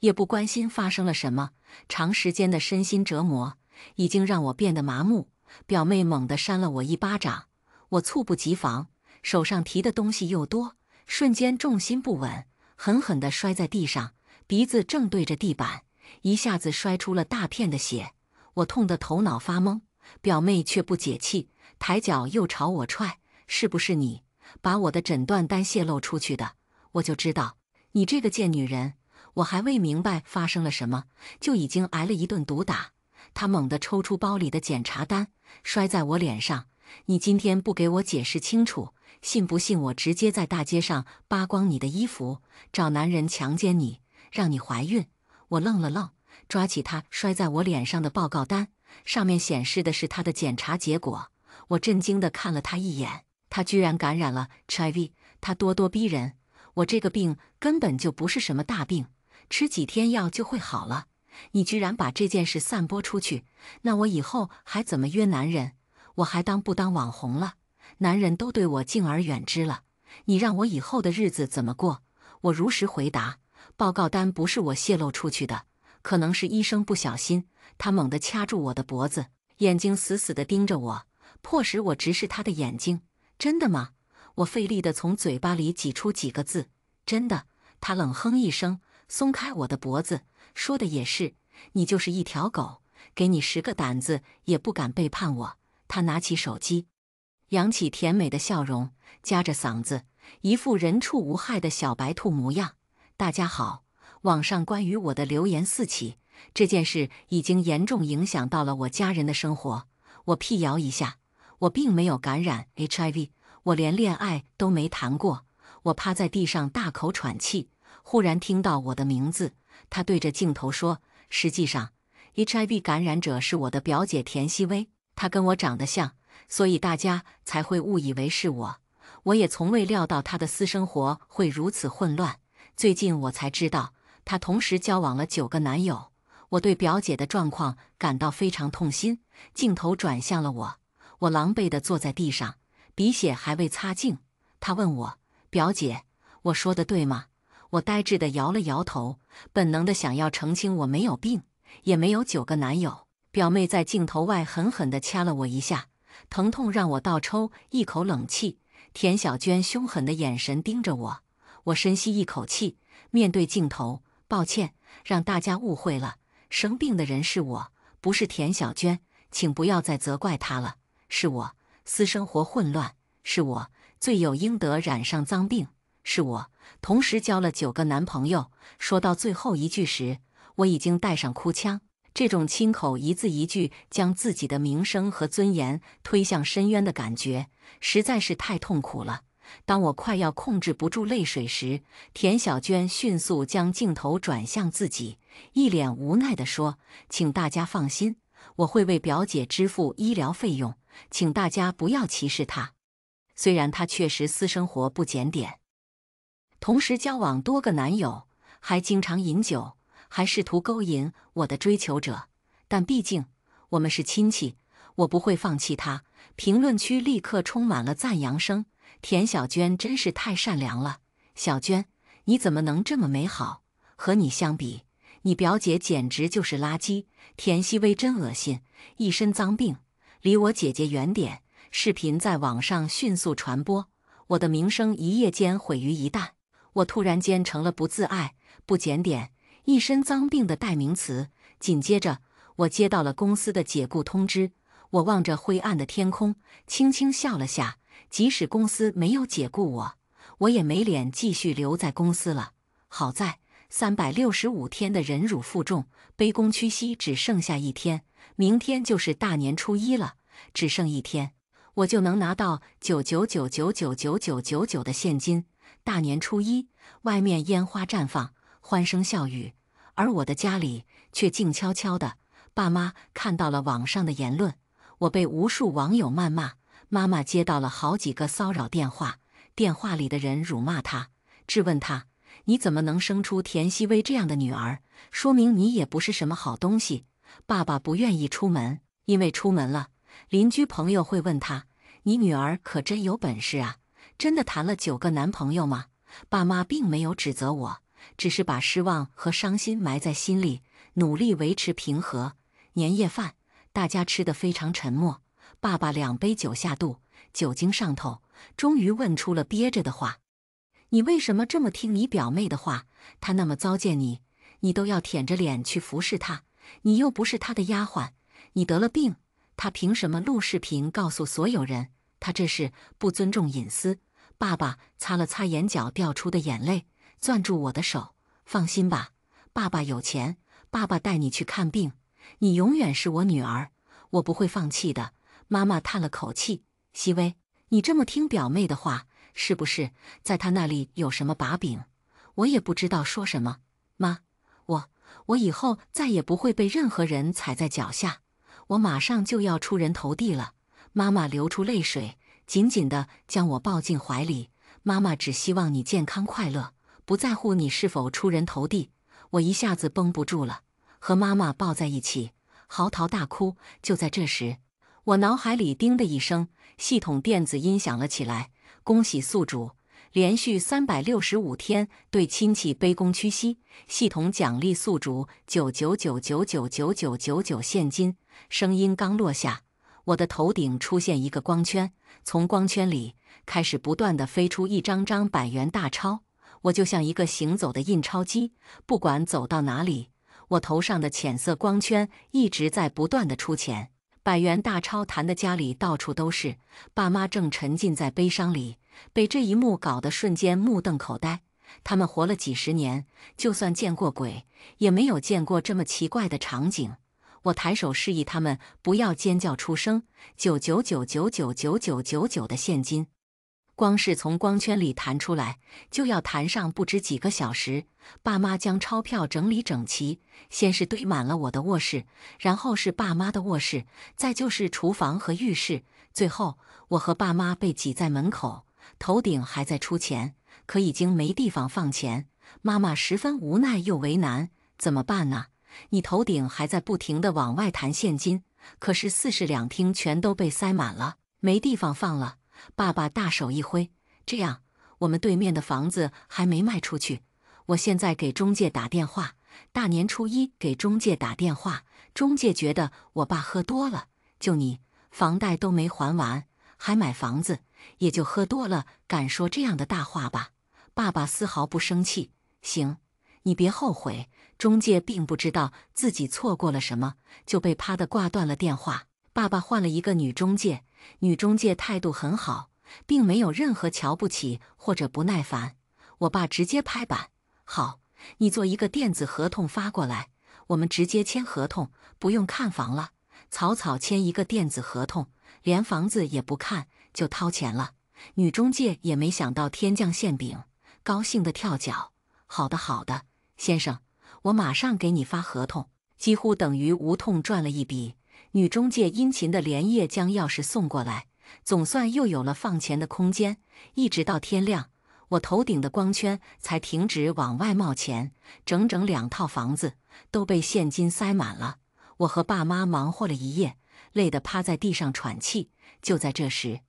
也不关心发生了什么。长时间的身心折磨已经让我变得麻木。表妹猛地扇了我一巴掌，我猝不及防，手上提的东西又多，瞬间重心不稳，狠狠地摔在地上，鼻子正对着地板，一下子摔出了大片的血。我痛得头脑发懵，表妹却不解气，抬脚又朝我踹：是不是你把我的诊断单泄露出去的？我就知道你这个贱女人！我还未明白发生了什么，就已经挨了一顿毒打。她猛地抽出包里的检查单，摔在我脸上：你今天不给我解释清楚，信不信我直接在大街上扒光你的衣服，找男人强奸你，让你怀孕？我愣了愣，抓起他摔在我脸上的报告单，上面显示的是他的检查结果。我震惊地看了他一眼，他居然感染了 HIV， 他咄咄逼人：我这个病根本就不是什么大病，吃几天药就会好了。你居然把这件事散播出去，那我以后还怎么约男人？我还当不当网红了？男人都对我敬而远之了，你让我以后的日子怎么过？我如实回答：报告单不是我泄露出去的，可能是医生不小心。他猛地掐住我的脖子，眼睛死死地盯着我，迫使我直视他的眼睛。真的吗？我费力地从嘴巴里挤出几个字：真的。他冷哼一声，松开我的脖子，说的也是，你就是一条狗，给你10个胆子也不敢背叛我。他拿起手机，扬起甜美的笑容，夹着嗓子，一副人畜无害的小白兔模样。大家好，网上关于我的流言四起，这件事已经严重影响到了我家人的生活。我辟谣一下，我并没有感染 HIV， 我连恋爱都没谈过。我趴在地上大口喘气，忽然听到我的名字，他对着镜头说：“实际上 ，HIV 感染者是我的表姐田曦薇，她跟我长得像，所以大家才会误以为是我。我也从未料到她的私生活会如此混乱。最近我才知道，她同时交往了9个男友。我对表姐的状况感到非常痛心。”镜头转向了我，我狼狈地坐在地上，鼻血还未擦净。他问我：“表姐，我说的对吗？”我呆滞地摇了摇头，本能地想要澄清我没有病，也没有9个男友。表妹在镜头外狠狠地掐了我一下，疼痛让我倒抽一口冷气。田小娟凶狠的眼神盯着我，我深吸一口气，面对镜头：“抱歉，让大家误会了，生病的人是我，不是田小娟，请不要再责怪她了。是我私生活混乱，是我罪有应得染上脏病，是我同时交了9个男朋友。”说到最后一句时，我已经带上哭腔。这种亲口一字一句将自己的名声和尊严推向深渊的感觉，实在是太痛苦了。当我快要控制不住泪水时，田小娟迅速将镜头转向自己，一脸无奈地说：“请大家放心，我会为表姐支付医疗费用，请大家不要歧视她。虽然她确实私生活不检点，同时交往多个男友，还经常饮酒，还试图勾引我的追求者，但毕竟我们是亲戚，我不会放弃她。”评论区立刻充满了赞扬声。田小娟真是太善良了，小娟，你怎么能这么美好？和你相比，你表姐简直就是垃圾。田曦薇真恶心，一身脏病，离我姐姐远点。视频在网上迅速传播，我的名声一夜间毁于一旦。我突然间成了不自爱、不检点、一身脏病的代名词。紧接着，我接到了公司的解雇通知。我望着灰暗的天空，轻轻笑了下。即使公司没有解雇我，我也没脸继续留在公司了。好在365天的忍辱负重，卑躬屈膝只剩下1天，明天就是大年初一了，只剩1天，我就能拿到999999999的现金。大年初一，外面烟花绽放，欢声笑语，而我的家里却静悄悄的。爸妈看到了网上的言论，我被无数网友谩骂。妈妈接到了好几个骚扰电话，电话里的人辱骂她，质问她：“你怎么能生出田曦薇这样的女儿？说明你也不是什么好东西。”爸爸不愿意出门，因为出门了，邻居朋友会问他：“你女儿可真有本事啊，真的谈了9个男朋友吗？”爸妈并没有指责我，只是把失望和伤心埋在心里，努力维持平和。年夜饭，大家吃得非常沉默。爸爸2杯酒下肚，酒精上头，终于问出了憋着的话：“你为什么这么听你表妹的话？她那么糟践你，你都要舔着脸去服侍她，你又不是她的丫鬟。你得了病，她凭什么录视频告诉所有人？她这是不尊重隐私。”爸爸擦了擦眼角掉出的眼泪，攥住我的手：“放心吧，爸爸有钱，爸爸带你去看病，你永远是我女儿，我不会放弃的。”妈妈叹了口气：“曦薇，你这么听表妹的话，是不是在她那里有什么把柄？”我也不知道说什么。妈，我以后再也不会被任何人踩在脚下，我马上就要出人头地了。妈妈流出泪水，紧紧地将我抱进怀里。妈妈只希望你健康快乐，不在乎你是否出人头地。我一下子绷不住了，和妈妈抱在一起，嚎啕大哭。就在这时，我脑海里叮的一声，系统电子音响了起来。恭喜宿主，连续365天对亲戚卑躬屈膝，系统奖励宿主999999999现金。声音刚落下，我的头顶出现一个光圈，从光圈里开始不断地飞出一张张100元大钞。我就像一个行走的印钞机，不管走到哪里，我头上的浅色光圈一直在不断地出钱。100元大钞弹的家里到处都是，爸妈正沉浸在悲伤里，被这一幕搞得瞬间目瞪口呆。他们活了几十年，就算见过鬼，也没有见过这么奇怪的场景。我抬手示意他们不要尖叫出声，999999999的现金。光是从光圈里弹出来，就要弹上不知几个小时。爸妈将钞票整理整齐，先是堆满了我的卧室，然后是爸妈的卧室，再就是厨房和浴室，最后我和爸妈被挤在门口。头顶还在出钱，可已经没地方放钱。妈妈十分无奈又为难，怎么办呢？你头顶还在不停地往外弹现金，可是四室两厅全都被塞满了，没地方放了。爸爸大手一挥，这样，我们对面的房子还没卖出去，我现在给中介打电话，大年初一给中介打电话，中介觉得我爸喝多了，就你，房贷都没还完，还买房子，也就喝多了，敢说这样的大话吧？爸爸丝毫不生气，行，你别后悔。中介并不知道自己错过了什么，就被啪地挂断了电话。爸爸换了一个女中介，女中介态度很好，并没有任何瞧不起或者不耐烦。我爸直接拍板，好，你做一个电子合同发过来，我们直接签合同，不用看房了，草草签一个电子合同，连房子也不看就掏钱了。女中介也没想到天降馅饼，高兴地跳脚。好的好的，先生，我马上给你发合同，几乎等于无痛赚了一笔。女中介殷勤地连夜将钥匙送过来，总算又有了放钱的空间。一直到天亮，我头顶的光圈才停止往外冒钱，整整2套房子都被现金塞满了。我和爸妈忙活了一夜，累得趴在地上喘气。就在这时，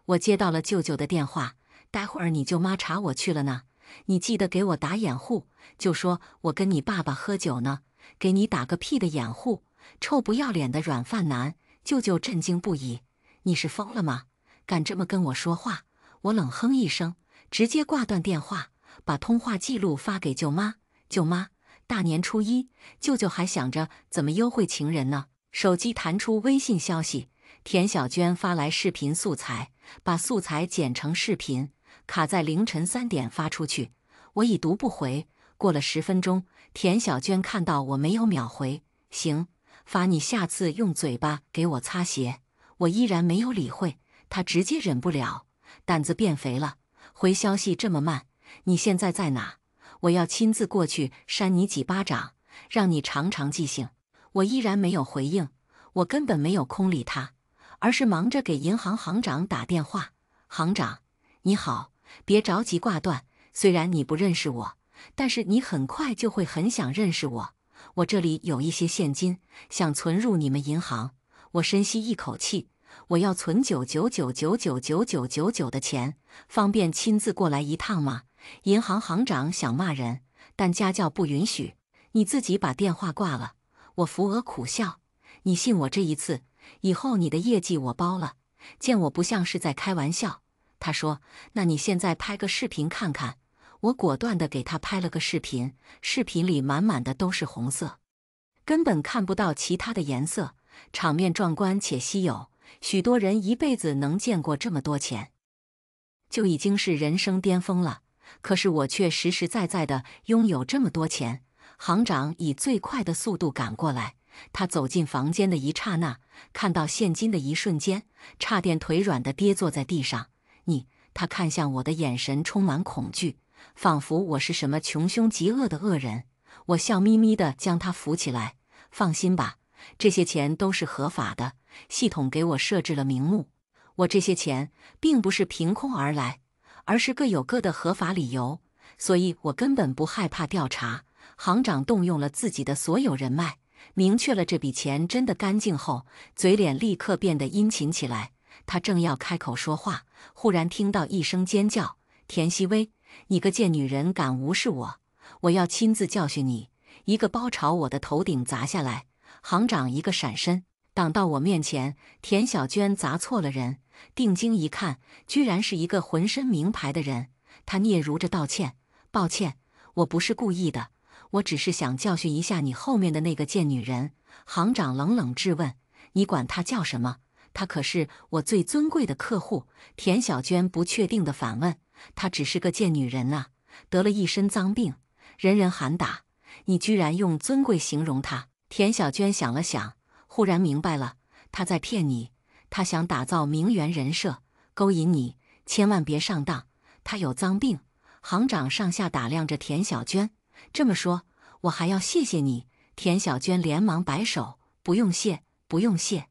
我接到了舅舅的电话，待会儿你舅妈查我去了呢，你记得给我打掩护，就说我跟你爸爸喝酒呢，给你打个屁的掩护，臭不要脸的软饭男。舅舅震惊不已，你是疯了吗？敢这么跟我说话？我冷哼一声，直接挂断电话，把通话记录发给舅妈。舅妈，大年初一，舅舅还想着怎么优惠情人呢。手机弹出微信消息，田小娟发来视频素材，把素材剪成视频，卡在凌晨3点发出去。我已读不回，过了10分钟，田小娟看到我没有秒回，行，罚你下次用嘴巴给我擦鞋。我依然没有理会，她直接忍不了，胆子变肥了，回消息这么慢，你现在在哪？我要亲自过去扇你几巴掌，让你尝尝记性。我依然没有回应，我根本没有空理他，而是忙着给银行行长打电话。行长，你好，别着急挂断，虽然你不认识我，但是你很快就会很想认识我。我这里有一些现金，想存入你们银行。我深吸一口气，我要存999999999的钱，方便亲自过来一趟吗？银行行长想骂人，但家教不允许，你自己把电话挂了。我扶额苦笑，你信我这一次，以后你的业绩我包了。见我不像是在开玩笑，他说，那你现在拍个视频看看。我果断地给他拍了个视频，视频里满满的都是红色，根本看不到其他的颜色，场面壮观且稀有，许多人一辈子能见过这么多钱，就已经是人生巅峰了。可是我却实实在在地拥有这么多钱。行长以最快的速度赶过来，他走进房间的一刹那，看到现金的一瞬间，差点腿软地跌坐在地上。他看向我的眼神充满恐惧，仿佛我是什么穷凶极恶的恶人。我笑眯眯地将他扶起来，放心吧，这些钱都是合法的，系统给我设置了名目。我这些钱并不是凭空而来，而是各有各的合法理由，所以我根本不害怕调查。行长动用了自己的所有人脉，明确了这笔钱真的干净后，嘴脸立刻变得殷勤起来。他正要开口说话，忽然听到一声尖叫：“田曦薇，你个贱女人，敢无视我！我要亲自教训你！”一个包朝我的头顶砸下来，行长一个闪身，挡到我面前。田小娟砸错了人，定睛一看，居然是一个浑身名牌的人。他嗫嚅着道歉：“抱歉，我不是故意的，我只是想教训一下你后面的那个贱女人。”行长冷冷质问：“你管她叫什么？她可是我最尊贵的客户。”田小娟不确定地反问：“她只是个贱女人啊，得了一身脏病，人人喊打，你居然用尊贵形容她？”田小娟想了想，忽然明白了，她在骗你，她想打造名媛人设，勾引你，千万别上当，他有脏病。行长上下打量着田小娟，这么说，我还要谢谢你。田小娟连忙摆手，不用谢，不用谢。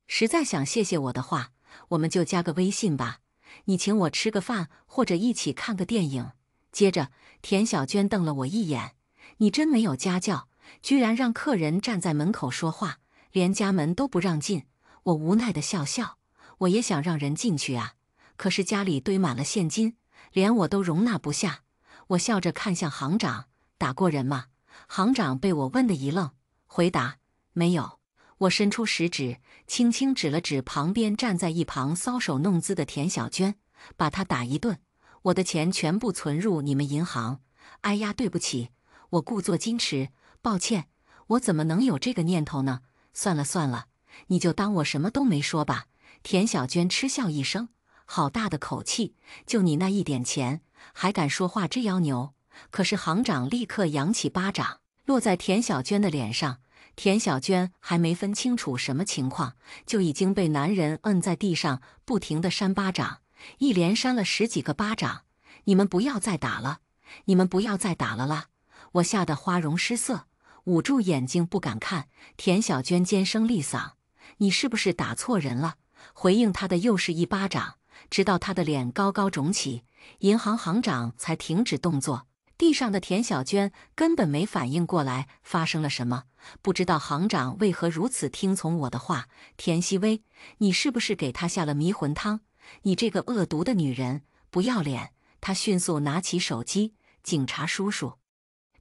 实在想谢谢我的话，我们就加个微信吧。你请我吃个饭，或者一起看个电影。接着，田小娟瞪了我一眼：“你真没有家教，居然让客人站在门口说话，连家门都不让进。”我无奈地笑笑，我也想让人进去啊，可是家里堆满了现金，连我都容纳不下。我笑着看向行长：“打过人吗？”行长被我问得一愣，回答：“没有。”我伸出食指，轻轻指了指旁边站在一旁搔首弄姿的田小娟，把她打一顿。我的钱全部存入你们银行。哎呀，对不起，我故作矜持，抱歉，我怎么能有这个念头呢？算了算了，你就当我什么都没说吧。田小娟嗤笑一声，好大的口气，就你那一点钱，还敢说话这妖牛？可是行长立刻扬起巴掌，落在田小娟的脸上。田小娟还没分清楚什么情况，就已经被男人摁在地上，不停地扇巴掌，一连扇了10几个巴掌。你们不要再打了，你们不要再打了啦！我吓得花容失色，捂住眼睛不敢看。田小娟尖声厉嗓：“你是不是打错人了？”回应她的又是一巴掌，直到她的脸高高肿起，银行行长才停止动作。地上的田小娟根本没反应过来发生了什么，不知道行长为何如此听从我的话。田曦薇，你是不是给他下了迷魂汤？你这个恶毒的女人，不要脸！他迅速拿起手机：“警察叔叔，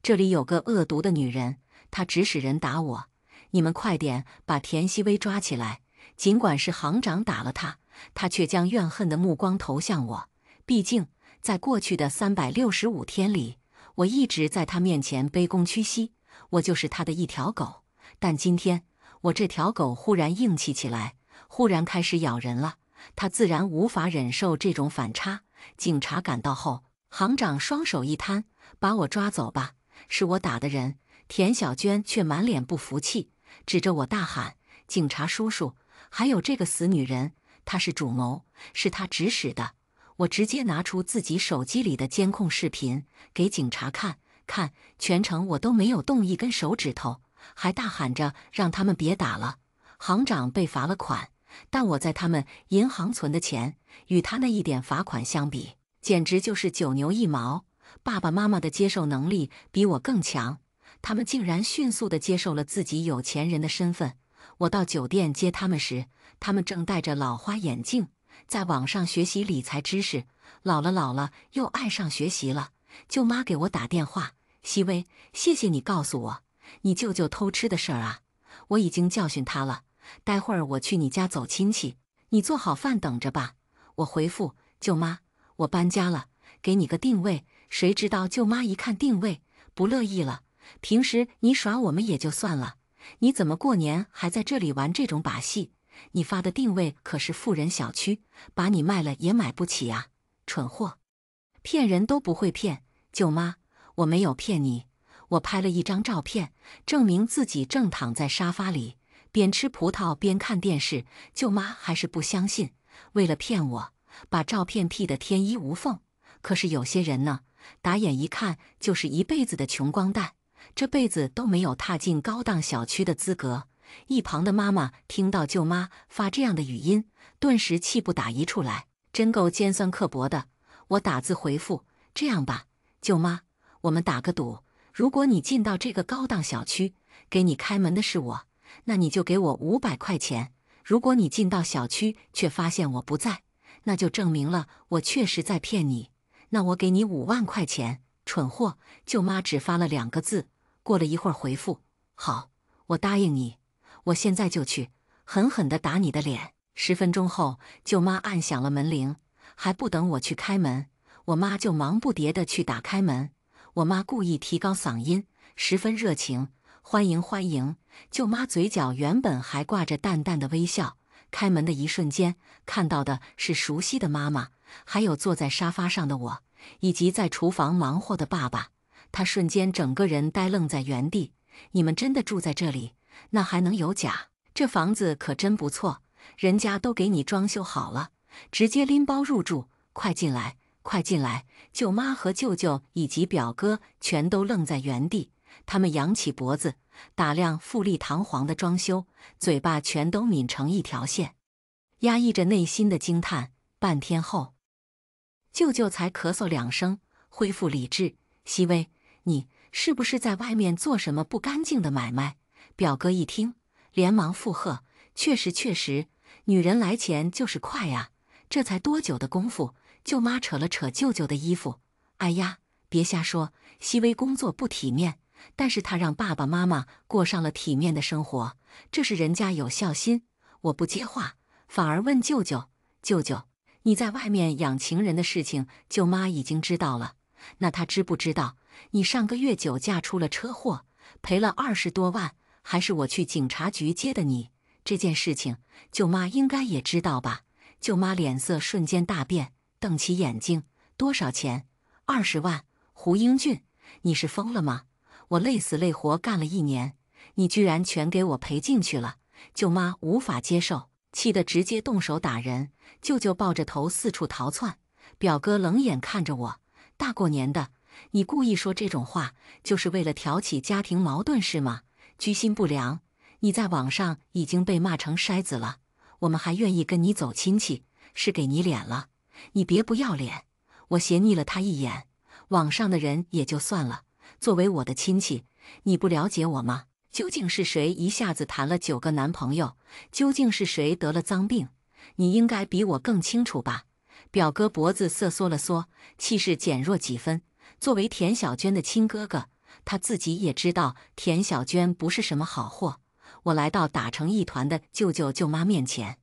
这里有个恶毒的女人，她指使人打我，你们快点把田曦薇抓起来。”尽管是行长打了她，她却将怨恨的目光投向我。毕竟，在过去的365天里，我一直在他面前卑躬屈膝，我就是他的一条狗。但今天，我这条狗忽然硬气起来，忽然开始咬人了。他自然无法忍受这种反差。警察赶到后，行长双手一摊：“把我抓走吧，是我打的人。”田小娟却满脸不服气，指着我大喊：“警察叔叔，还有这个死女人，她是主谋，是她指使的。”我直接拿出自己手机里的监控视频给警察看，全程我都没有动一根手指头，还大喊着让他们别打了。行长被罚了款，但我在他们银行存的钱，与他那一点罚款相比，简直就是9牛1毛。爸爸妈妈的接受能力比我更强，他们竟然迅速地接受了自己有钱人的身份。我到酒店接他们时，他们正戴着老花眼镜，在网上学习理财知识。老了又爱上学习了。舅妈给我打电话：“曦薇，谢谢你告诉我你舅舅偷吃的事儿啊，我已经教训他了。待会儿我去你家走亲戚，你做好饭等着吧。”我回复：“舅妈，我搬家了，给你个定位。”谁知道舅妈一看定位，不乐意了：“平时你耍我们也就算了，你怎么过年还在这里玩这种把戏？你发的定位可是富人小区，把你卖了也买不起啊，蠢货！骗人都不会骗。”舅妈，我没有骗你，我拍了一张照片，证明自己正躺在沙发里，边吃葡萄边看电视。舅妈还是不相信，为了骗我，把照片 P 得天衣无缝。可是有些人呢，打眼一看就是一辈子的穷光蛋，这辈子都没有踏进高档小区的资格。一旁的妈妈听到舅妈发这样的语音，顿时气不打一处来，真够尖酸刻薄的。我打字回复：“这样吧，舅妈，我们打个赌，如果你进到这个高档小区，给你开门的是我，那你就给我500块钱；如果你进到小区却发现我不在，那就证明了我确实在骗你，那我给你5万块钱。”蠢货！舅妈只发了2个字，过了一会儿回复：“好，我答应你，我现在就去，狠狠地打你的脸。”10分钟后，舅妈按响了门铃，还不等我去开门，我妈就忙不迭地去打开门。我妈故意提高嗓音，十分热情：“欢迎欢迎！”舅妈嘴角原本还挂着淡淡的微笑。开门的一瞬间，看到的是熟悉的妈妈，还有坐在沙发上的我，以及在厨房忙活的爸爸。他瞬间整个人呆愣在原地。你们真的住在这里？那还能有假？这房子可真不错，人家都给你装修好了，直接拎包入住，快进来，快进来！”舅妈和舅舅以及表哥全都愣在原地，他们扬起脖子，打量富丽堂皇的装修，嘴巴全都抿成一条线，压抑着内心的惊叹。半天后，舅舅才咳嗽2声，恢复理智：“熹微，你是不是在外面做什么不干净的买卖？”表哥一听，连忙附和：“确实，确实，女人来钱就是快呀。这才多久的功夫？”舅妈扯了扯舅舅的衣服：“哎呀，别瞎说，熹微工作不体面，但是她让爸爸妈妈过上了体面的生活，这是人家有孝心。”我不接话，反而问舅舅：“舅舅，你在外面养情人的事情，舅妈已经知道了。那她知不知道你上个月酒驾出了车祸，赔了20多万，还是我去警察局接的你？这件事情，舅妈应该也知道吧？”舅妈脸色瞬间大变，瞪起眼睛：“多少钱？20万！胡英俊，你是疯了吗？我累死累活干了1年，你居然全给我赔进去了！”舅妈无法接受，气得直接动手打人。舅舅抱着头四处逃窜，表哥冷眼看着我：“大过年的，你故意说这种话，就是为了挑起家庭矛盾是吗？居心不良！你在网上已经被骂成筛子了，我们还愿意跟你走亲戚，是给你脸了。你别不要脸！”我斜睨了他一眼：“网上的人也就算了，作为我的亲戚，你不了解我吗？究竟是谁一下子谈了9个男朋友？究竟是谁得了脏病？你应该比我更清楚吧？”表哥脖子瑟缩了缩，气势减弱几分。作为田小娟的亲哥哥，他自己也知道田小娟不是什么好货。我来到打成一团的舅舅舅妈面前，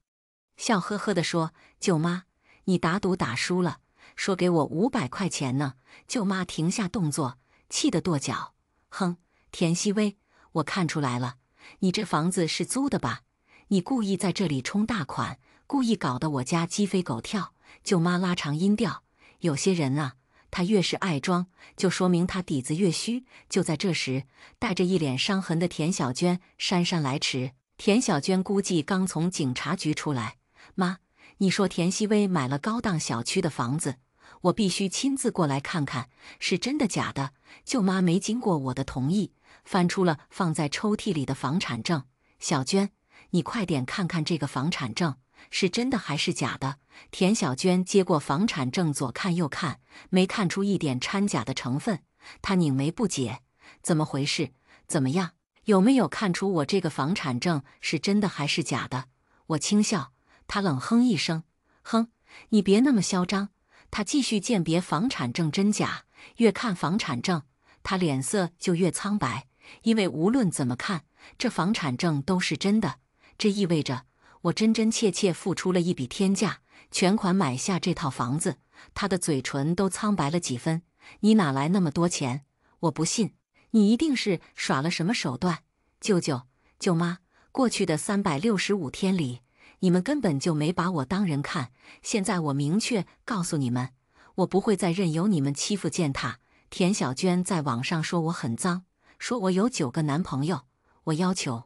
笑呵呵地说：“舅妈，你打赌打输了，说给我500块钱呢。”舅妈停下动作，气得跺脚：“哼，田熹微，我看出来了，你这房子是租的吧？你故意在这里充大款，故意搞得我家鸡飞狗跳。”舅妈拉长音调：“有些人啊，他越是爱装，就说明他底子越虚。”就在这时，带着一脸伤痕的田小娟姗姗来迟。田小娟估计刚从警察局出来：“妈，你说田熹微买了高档小区的房子，我必须亲自过来看看，是真的假的？”舅妈没经过我的同意，翻出了放在抽屉里的房产证：“小娟，你快点看看这个房产证，是真的还是假的？”田小娟接过房产证，左看右看，没看出一点掺假的成分。她拧眉不解：“怎么回事？怎么样？有没有看出我这个房产证是真的还是假的？”我轻笑，她冷哼一声：“哼，你别那么嚣张。”她继续鉴别房产证真假，越看房产证，她脸色就越苍白，因为无论怎么看，这房产证都是真的。这意味着我真真切切付出了一笔天价，全款买下这套房子。他的嘴唇都苍白了几分：“你哪来那么多钱？我不信，你一定是耍了什么手段。”舅舅、舅妈，过去的365天里，你们根本就没把我当人看。现在我明确告诉你们，我不会再任由你们欺负践踏。田小娟在网上说我很脏，说我有9个男朋友，我要求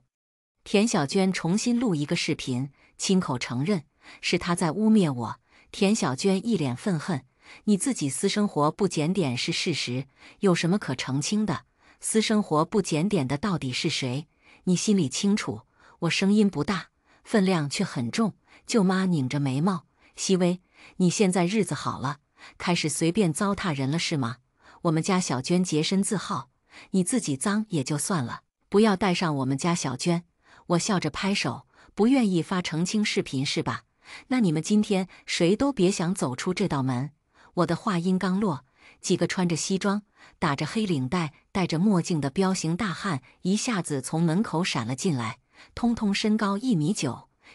田小娟重新录一个视频，亲口承认是她在污蔑我。田小娟一脸愤恨：“你自己私生活不检点是事实，有什么可澄清的？私生活不检点的到底是谁？你心里清楚。”我声音不大，分量却很重。舅妈拧着眉毛：“熹微，你现在日子好了，开始随便糟蹋人了是吗？我们家小娟洁身自好，你自己脏也就算了，不要带上我们家小娟。”我笑着拍手：“不愿意发澄清视频是吧？那你们今天谁都别想走出这道门。”我的话音刚落，几个穿着西装、打着黑领带、戴着墨镜的彪形大汉一下子从门口闪了进来，通通身高1.9米，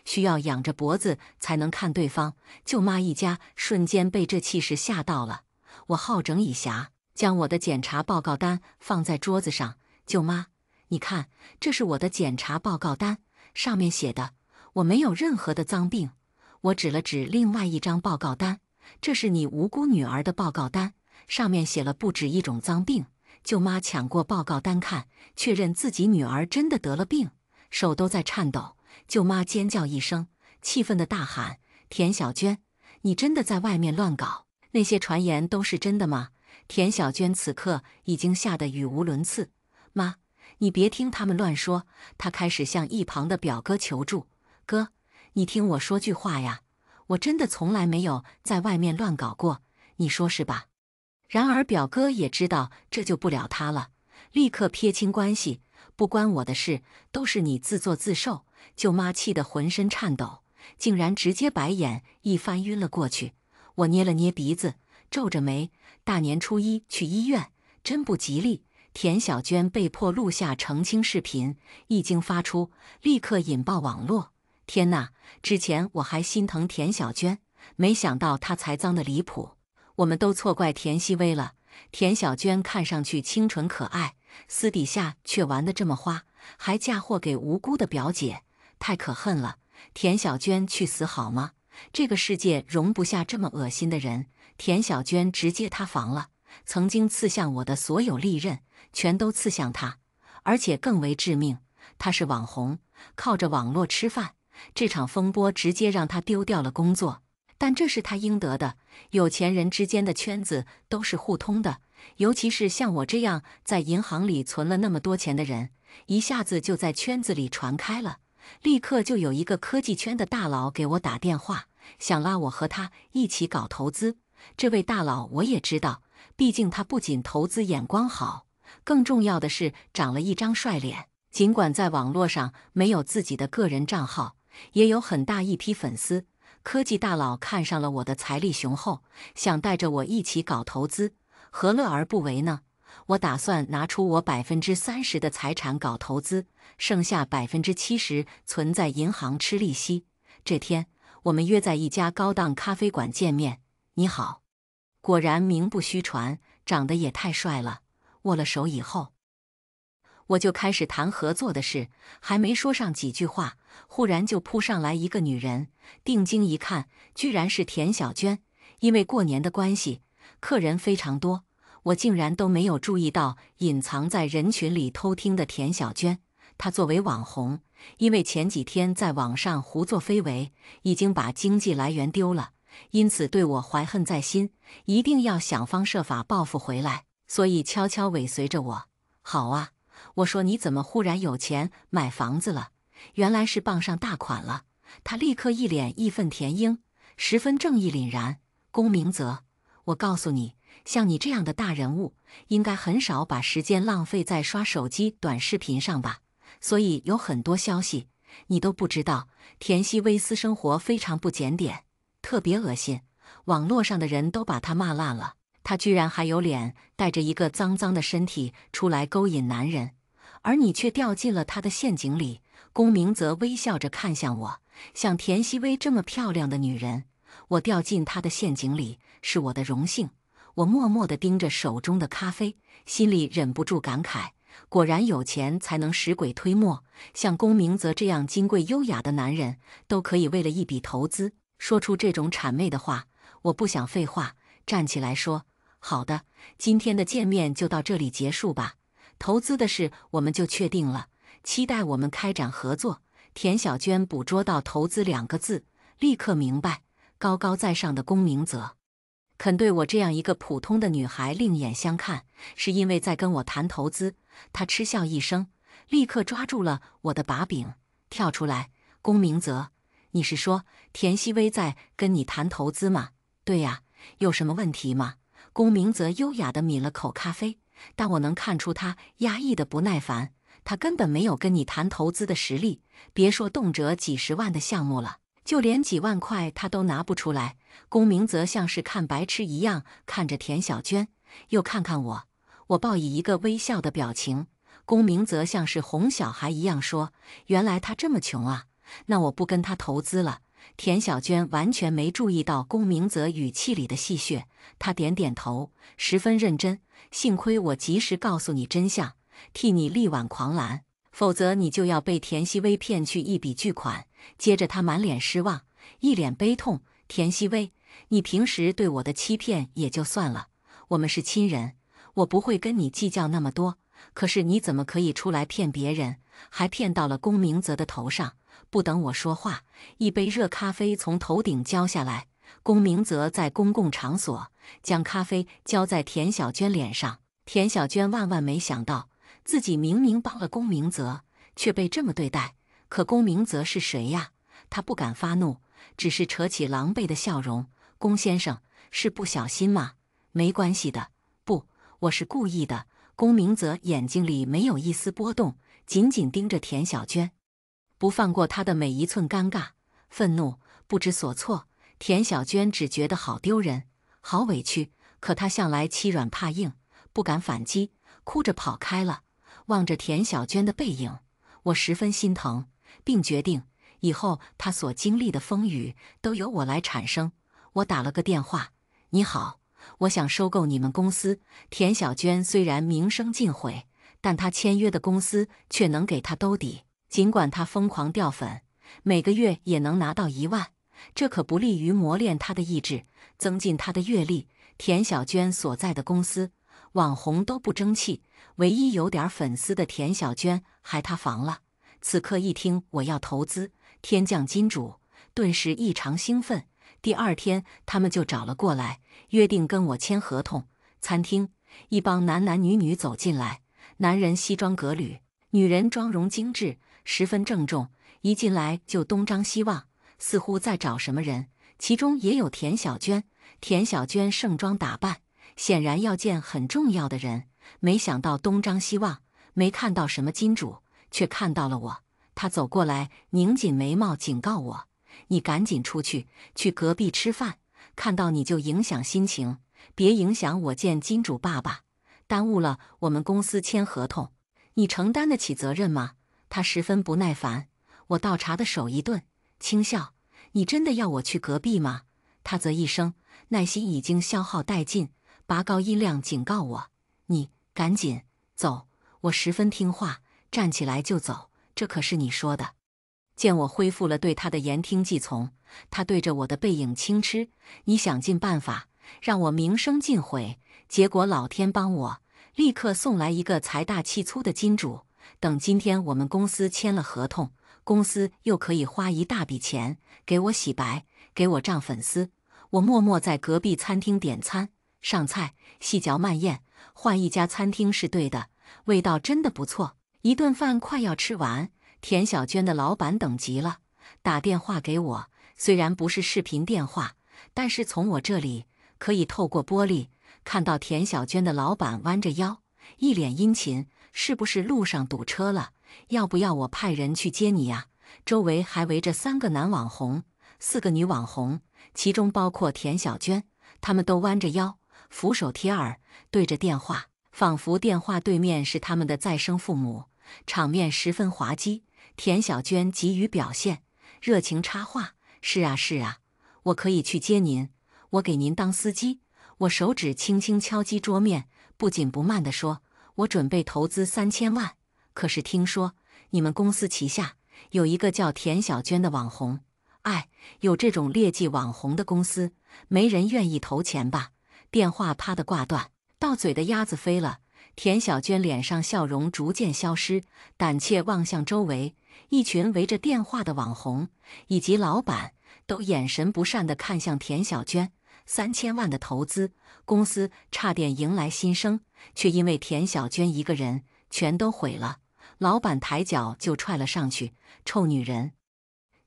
需要仰着脖子才能看对方。舅妈一家瞬间被这气势吓到了。我好整以暇，将我的检查报告单放在桌子上：“舅妈，你看，这是我的检查报告单，上面写的我没有任何的脏病。”我指了指另外一张报告单：“这是你无辜女儿的报告单，上面写了不止一种脏病。”舅妈抢过报告单看，确认自己女儿真的得了病，手都在颤抖。舅妈尖叫一声，气愤地大喊：“田小娟，你真的在外面乱搞！那些传言都是真的吗？田小娟此刻已经吓得语无伦次。妈，你别听他们乱说。她开始向一旁的表哥求助。哥，你听我说句话呀，我真的从来没有在外面乱搞过，你说是吧？然而表哥也知道这救不了他了，立刻撇清关系，不关我的事，都是你自作自受。舅妈气得浑身颤抖，竟然直接白眼一翻晕了过去。我捏了捏鼻子，皱着眉，大年初一去医院，真不吉利。田小娟被迫录下澄清视频，一经发出，立刻引爆网络。天哪！之前我还心疼田小娟，没想到她才脏得离谱。我们都错怪田曦薇了。田小娟看上去清纯可爱，私底下却玩得这么花，还嫁祸给无辜的表姐，太可恨了。田小娟去死好吗？这个世界容不下这么恶心的人。田小娟直接塌房了，曾经刺向我的所有利刃，全都刺向她，而且更为致命。她是网红，靠着网络吃饭，这场风波直接让她丢掉了工作。但这是她应得的，有钱人之间的圈子都是互通的，尤其是像我这样在银行里存了那么多钱的人，一下子就在圈子里传开了。立刻就有一个科技圈的大佬给我打电话，想拉我和他一起搞投资。这位大佬我也知道，毕竟他不仅投资眼光好，更重要的是长了一张帅脸。尽管在网络上没有自己的个人账号，也有很大一批粉丝。科技大佬看上了我的财力雄厚，想带着我一起搞投资，何乐而不为呢？我打算拿出我30%的财产搞投资，剩下70%存在银行吃利息。这天，我们约在一家高档咖啡馆见面。你好，果然名不虚传，长得也太帅了。握了手以后，我就开始谈合作的事，还没说上几句话，忽然就扑上来一个女人，定睛一看，居然是田小娟。因为过年的关系，客人非常多，我竟然都没有注意到隐藏在人群里偷听的田小娟。她作为网红，因为前几天在网上胡作非为，已经把经济来源丢了，因此对我怀恨在心，一定要想方设法报复回来，所以悄悄尾随着我。好啊，我说你怎么忽然有钱买房子了？原来是傍上大款了。他立刻一脸义愤填膺，十分正义凛然。龚明泽，我告诉你，像你这样的大人物，应该很少把时间浪费在刷手机短视频上吧？所以有很多消息你都不知道。田曦薇私生活非常不检点，特别恶心，网络上的人都把她骂烂了。她居然还有脸带着一个脏脏的身体出来勾引男人，而你却掉进了她的陷阱里。龚明泽微笑着看向我，像田曦薇这么漂亮的女人，我掉进她的陷阱里是我的荣幸。我默默地盯着手中的咖啡，心里忍不住感慨，果然有钱才能使鬼推磨，像龚明泽这样金贵优雅的男人，都可以为了一笔投资说出这种谄媚的话。我不想废话，站起来说，好的，今天的见面就到这里结束吧，投资的事我们就确定了，期待我们开展合作。田小娟捕捉到投资2个字，立刻明白，高高在上的龚明泽肯对我这样一个普通的女孩另眼相看，是因为在跟我谈投资。他嗤笑一声，立刻抓住了我的把柄，跳出来，龚明泽，你是说田曦薇在跟你谈投资吗？对呀，有什么问题吗？龚明泽优雅地抿了口咖啡，但我能看出他压抑的不耐烦。他根本没有跟你谈投资的实力，别说动辄几十万的项目了，就连几万块他都拿不出来。龚明泽像是看白痴一样看着田小娟，又看看我，我报以一个微笑的表情。龚明泽像是哄小孩一样说，原来他这么穷啊，那我不跟他投资了。田小娟完全没注意到龚明泽语气里的戏谑，她点点头，十分认真。幸亏我及时告诉你真相，替你力挽狂澜，否则你就要被田曦薇骗去一笔巨款。接着他满脸失望，一脸悲痛，田曦薇，你平时对我的欺骗也就算了，我们是亲人，我不会跟你计较那么多，可是你怎么可以出来骗别人，还骗到了龚明泽的头上？不等我说话，一杯热咖啡从头顶浇下来，龚明泽在公共场所将咖啡浇在田小娟脸上。田小娟万万没想到，自己明明帮了龚明泽，却被这么对待。可龚明泽是谁呀？她不敢发怒，只是扯起狼狈的笑容。龚先生，是不小心吗？没关系的，不，我是故意的。龚明泽眼睛里没有一丝波动，紧紧盯着田小娟，不放过她的每一寸尴尬、愤怒、不知所措。田小娟只觉得好丢人，好委屈，可她向来欺软怕硬，不敢反击，哭着跑开了。望着田小娟的背影，我十分心疼，并决定以后她所经历的风雨都由我来产生。我打了个电话：“你好，我想收购你们公司。”田小娟虽然名声尽毁，但她签约的公司却能给她兜底。尽管她疯狂掉粉，每个月也能拿到1万，这可不利于磨练她的意志，增进她的阅历。田小娟所在的公司，网红都不争气，唯一有点粉丝的田小娟还塌房了。此刻一听我要投资，天降金主，顿时异常兴奋。第2天，他们就找了过来，约定跟我签合同。餐厅，一帮男男女女走进来，男人西装革履，女人妆容精致，十分郑重。一进来就东张西望，似乎在找什么人，其中也有田小娟。田小娟盛装打扮，显然要见很重要的人。没想到东张西望，没看到什么金主，却看到了我。他走过来，拧紧眉毛，警告我：“你赶紧出去，去隔壁吃饭。看到你就影响心情，别影响我见金主爸爸，耽误了我们公司签合同，你承担得起责任吗？”他十分不耐烦。我倒茶的手一顿，轻笑：“你真的要我去隔壁吗？”他啧一声，耐心已经消耗殆尽，拔高音量警告我：“你赶紧走！”我十分听话，站起来就走。这可是你说的。见我恢复了对他的言听计从，他对着我的背影轻嗤：“你想尽办法让我名声尽毁，结果老天帮我，立刻送来一个财大气粗的金主。等今天我们公司签了合同，公司又可以花一大笔钱给我洗白，给我涨粉丝。”我默默在隔壁餐厅点餐、上菜，细嚼慢咽。换一家餐厅是对的，味道真的不错。一顿饭快要吃完，田小娟的老板等急了，打电话给我。虽然不是视频电话，但是从我这里可以透过玻璃看到田小娟的老板弯着腰，一脸殷勤：“是不是路上堵车了？要不要我派人去接你呀？”周围还围着3个男网红，4个女网红，其中包括田小娟。他们都弯着腰，俯首贴耳，对着电话，仿佛电话对面是他们的再生父母，场面十分滑稽。田小娟急于表现，热情插话：“是啊是啊，我可以去接您，我给您当司机。”我手指轻轻敲击桌面，不紧不慢地说：“我准备投资3000万，可是听说你们公司旗下有一个叫田小娟的网红，有这种劣迹网红的公司，没人愿意投钱吧？”电话啪的挂断，到嘴的鸭子飞了。田小娟脸上笑容逐渐消失，胆怯望向周围，一群围着电话的网红以及老板都眼神不善地看向田小娟。3000万的投资，公司差点迎来新生，却因为田小娟一个人全都毁了。老板抬脚就踹了上去：“臭女人，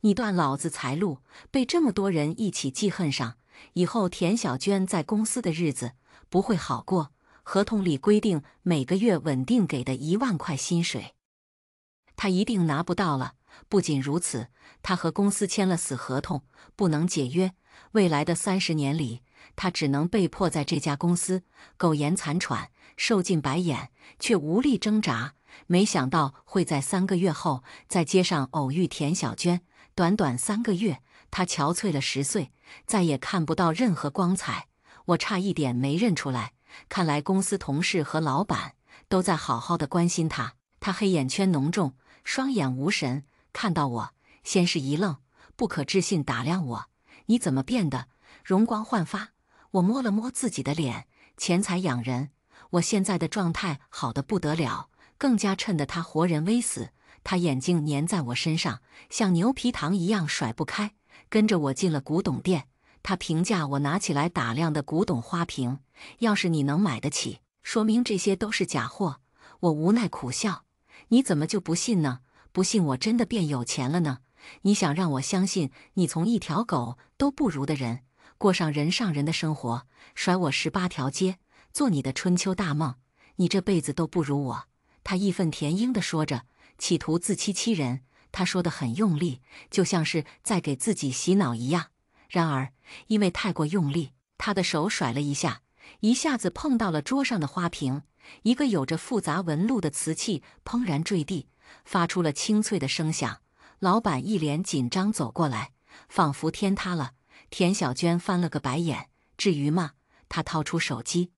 你断老子财路！”被这么多人一起记恨上，以后田小娟在公司的日子不会好过。合同里规定每个月稳定给的1万块薪水，她一定拿不到了。不仅如此，她和公司签了死合同，不能解约。未来的30年里，她只能被迫在这家公司苟延残喘，受尽白眼，却无力挣扎。没想到会在3个月后在街上偶遇田小娟。短短3个月，她憔悴了10岁，再也看不到任何光彩。我差一点没认出来，看来公司同事和老板都在好好的关心她。她黑眼圈浓重，双眼无神，看到我，先是一愣，不可置信打量我：“你怎么变得容光焕发？”我摸了摸自己的脸，钱财养人，我现在的状态好得不得了，更加衬得他活人微死。他眼睛粘在我身上，像牛皮糖一样甩不开，跟着我进了古董店。他评价我拿起来打量的古董花瓶，要是你能买得起，说明这些都是假货。我无奈苦笑，你怎么就不信呢？不信我真的变有钱了呢？你想让我相信你从一条狗都不如的人，过上人上人的生活，甩我18条街，做你的春秋大梦？你这辈子都不如我。他义愤填膺地说着，企图自欺欺人。他说得很用力，就像是在给自己洗脑一样。然而，因为太过用力，他的手甩了一下，一下子碰到了桌上的花瓶，一个有着复杂纹路的瓷器砰然坠地，发出了清脆的声响。老板一脸紧张走过来，仿佛天塌了。田小娟翻了个白眼：“至于吗？”他掏出手机，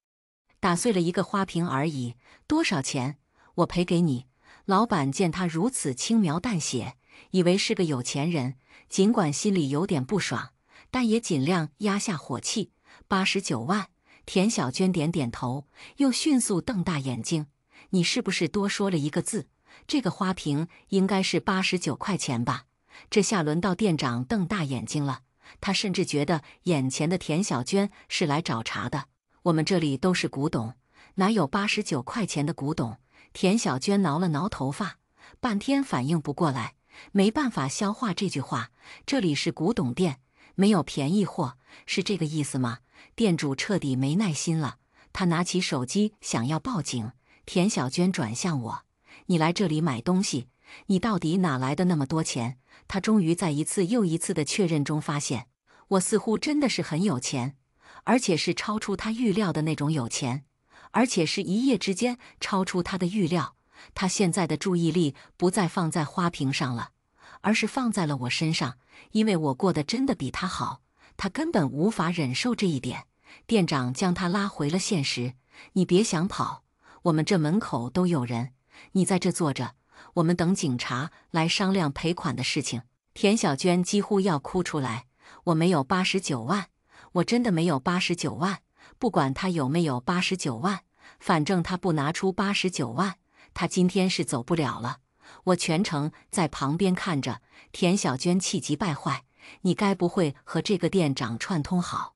打碎了一个花瓶而已，多少钱？我赔给你。老板见他如此轻描淡写，以为是个有钱人，尽管心里有点不爽，但也尽量压下火气。89万。田小娟点点头，又迅速瞪大眼睛：“你是不是多说了一个字？这个花瓶应该是89块钱吧？”这下轮到店长瞪大眼睛了，他甚至觉得眼前的田小娟是来找茬的。我们这里都是古董，哪有89块钱的古董？田小娟挠了挠头发，半天反应不过来，没办法消化这句话。这里是古董店，没有便宜货，是这个意思吗？店主彻底没耐心了，他拿起手机想要报警。田小娟转向我：“你来这里买东西，你到底哪来的那么多钱？”他终于在一次又一次的确认中发现，我似乎真的是很有钱，而且是超出他预料的那种有钱。而且是一夜之间超出他的预料。他现在的注意力不再放在花瓶上了，而是放在了我身上，因为我过得真的比他好。他根本无法忍受这一点。店长将他拉回了现实：“你别想跑，我们这门口都有人，你在这坐着，我们等警察来商量赔款的事情。”田小娟几乎要哭出来：“我没有89万，我真的没有89万。不管他有没有89万，反正他不拿出89万，他今天是走不了了。”我全程在旁边看着，田小娟气急败坏：“你该不会和这个店长串通好，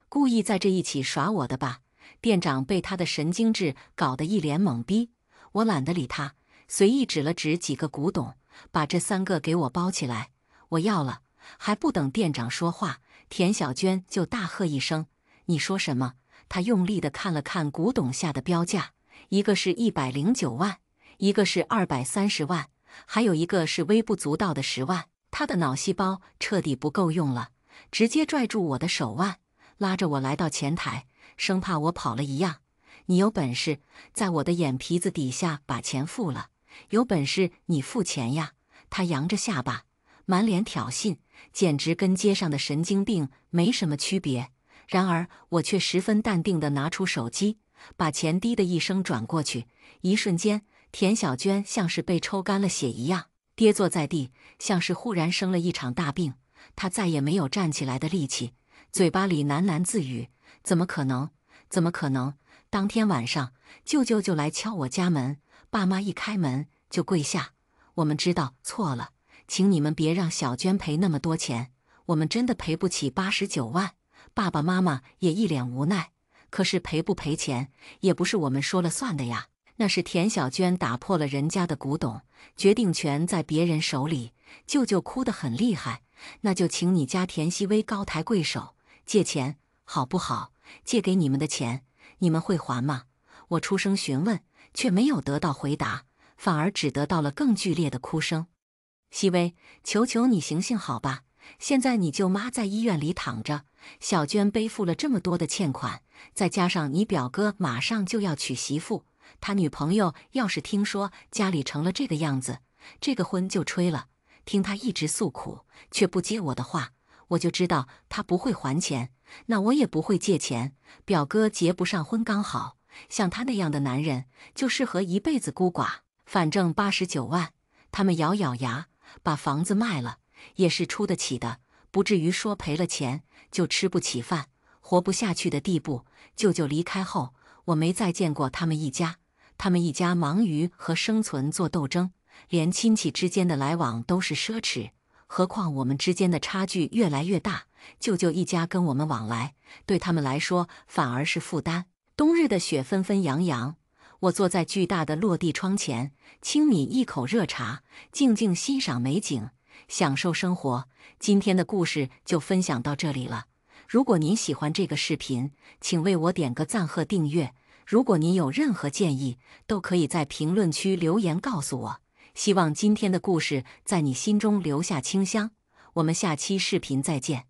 故意在这一起耍我的吧？”店长被他的神经质搞得一脸懵逼。我懒得理他，随意指了指几个古董：“把这3个给我包起来，我要了。”还不等店长说话，田小娟就大喝一声：“你说什么？”他用力地看了看古董下的标价，一个是109万，一个是230万，还有一个是微不足道的10万。他的脑细胞彻底不够用了，直接拽住我的手腕，拉着我来到前台，生怕我跑了一样。“你有本事在我的眼皮子底下把钱付了，有本事你付钱呀！”他扬着下巴，满脸挑衅，简直跟街上的神经病没什么区别。然而我却十分淡定地拿出手机，把钱滴的一声转过去。一瞬间，田小娟像是被抽干了血一样，跌坐在地，像是忽然生了一场大病。她再也没有站起来的力气，嘴巴里喃喃自语：“怎么可能？怎么可能？”当天晚上，舅舅就来敲我家门，爸妈一开门就跪下：“我们知道错了，请你们别让小娟赔那么多钱，我们真的赔不起89万。”爸爸妈妈也一脸无奈，可是赔不赔钱也不是我们说了算的呀。那是田小娟打破了人家的古董，决定权在别人手里。舅舅哭得很厉害：“那就请你家田曦薇高抬贵手，借钱好不好？借给你们的钱，你们会还吗？”我出声询问，却没有得到回答，反而只得到了更剧烈的哭声。“曦薇，求求你行行好吧，现在你舅妈在医院里躺着，小娟背负了这么多的欠款，再加上你表哥马上就要娶媳妇，他女朋友要是听说家里成了这个样子，这个婚就吹了。”听他一直诉苦，却不接我的话，我就知道他不会还钱，那我也不会借钱。表哥结不上婚刚好，像他那样的男人就适合一辈子孤寡。反正89万，他们咬咬牙把房子卖了，也是出得起的，不至于说赔了钱就吃不起饭，活不下去的地步。舅舅离开后，我没再见过他们一家，他们一家忙于和生存做斗争，连亲戚之间的来往都是奢侈，何况我们之间的差距越来越大，舅舅一家跟我们往来，对他们来说反而是负担。冬日的雪纷纷扬扬，我坐在巨大的落地窗前，轻抿一口热茶，静静欣赏美景，享受生活。今天的故事就分享到这里了。如果您喜欢这个视频，请为我点个赞和订阅。如果您有任何建议，都可以在评论区留言告诉我。希望今天的故事在你心中留下清香。我们下期视频再见。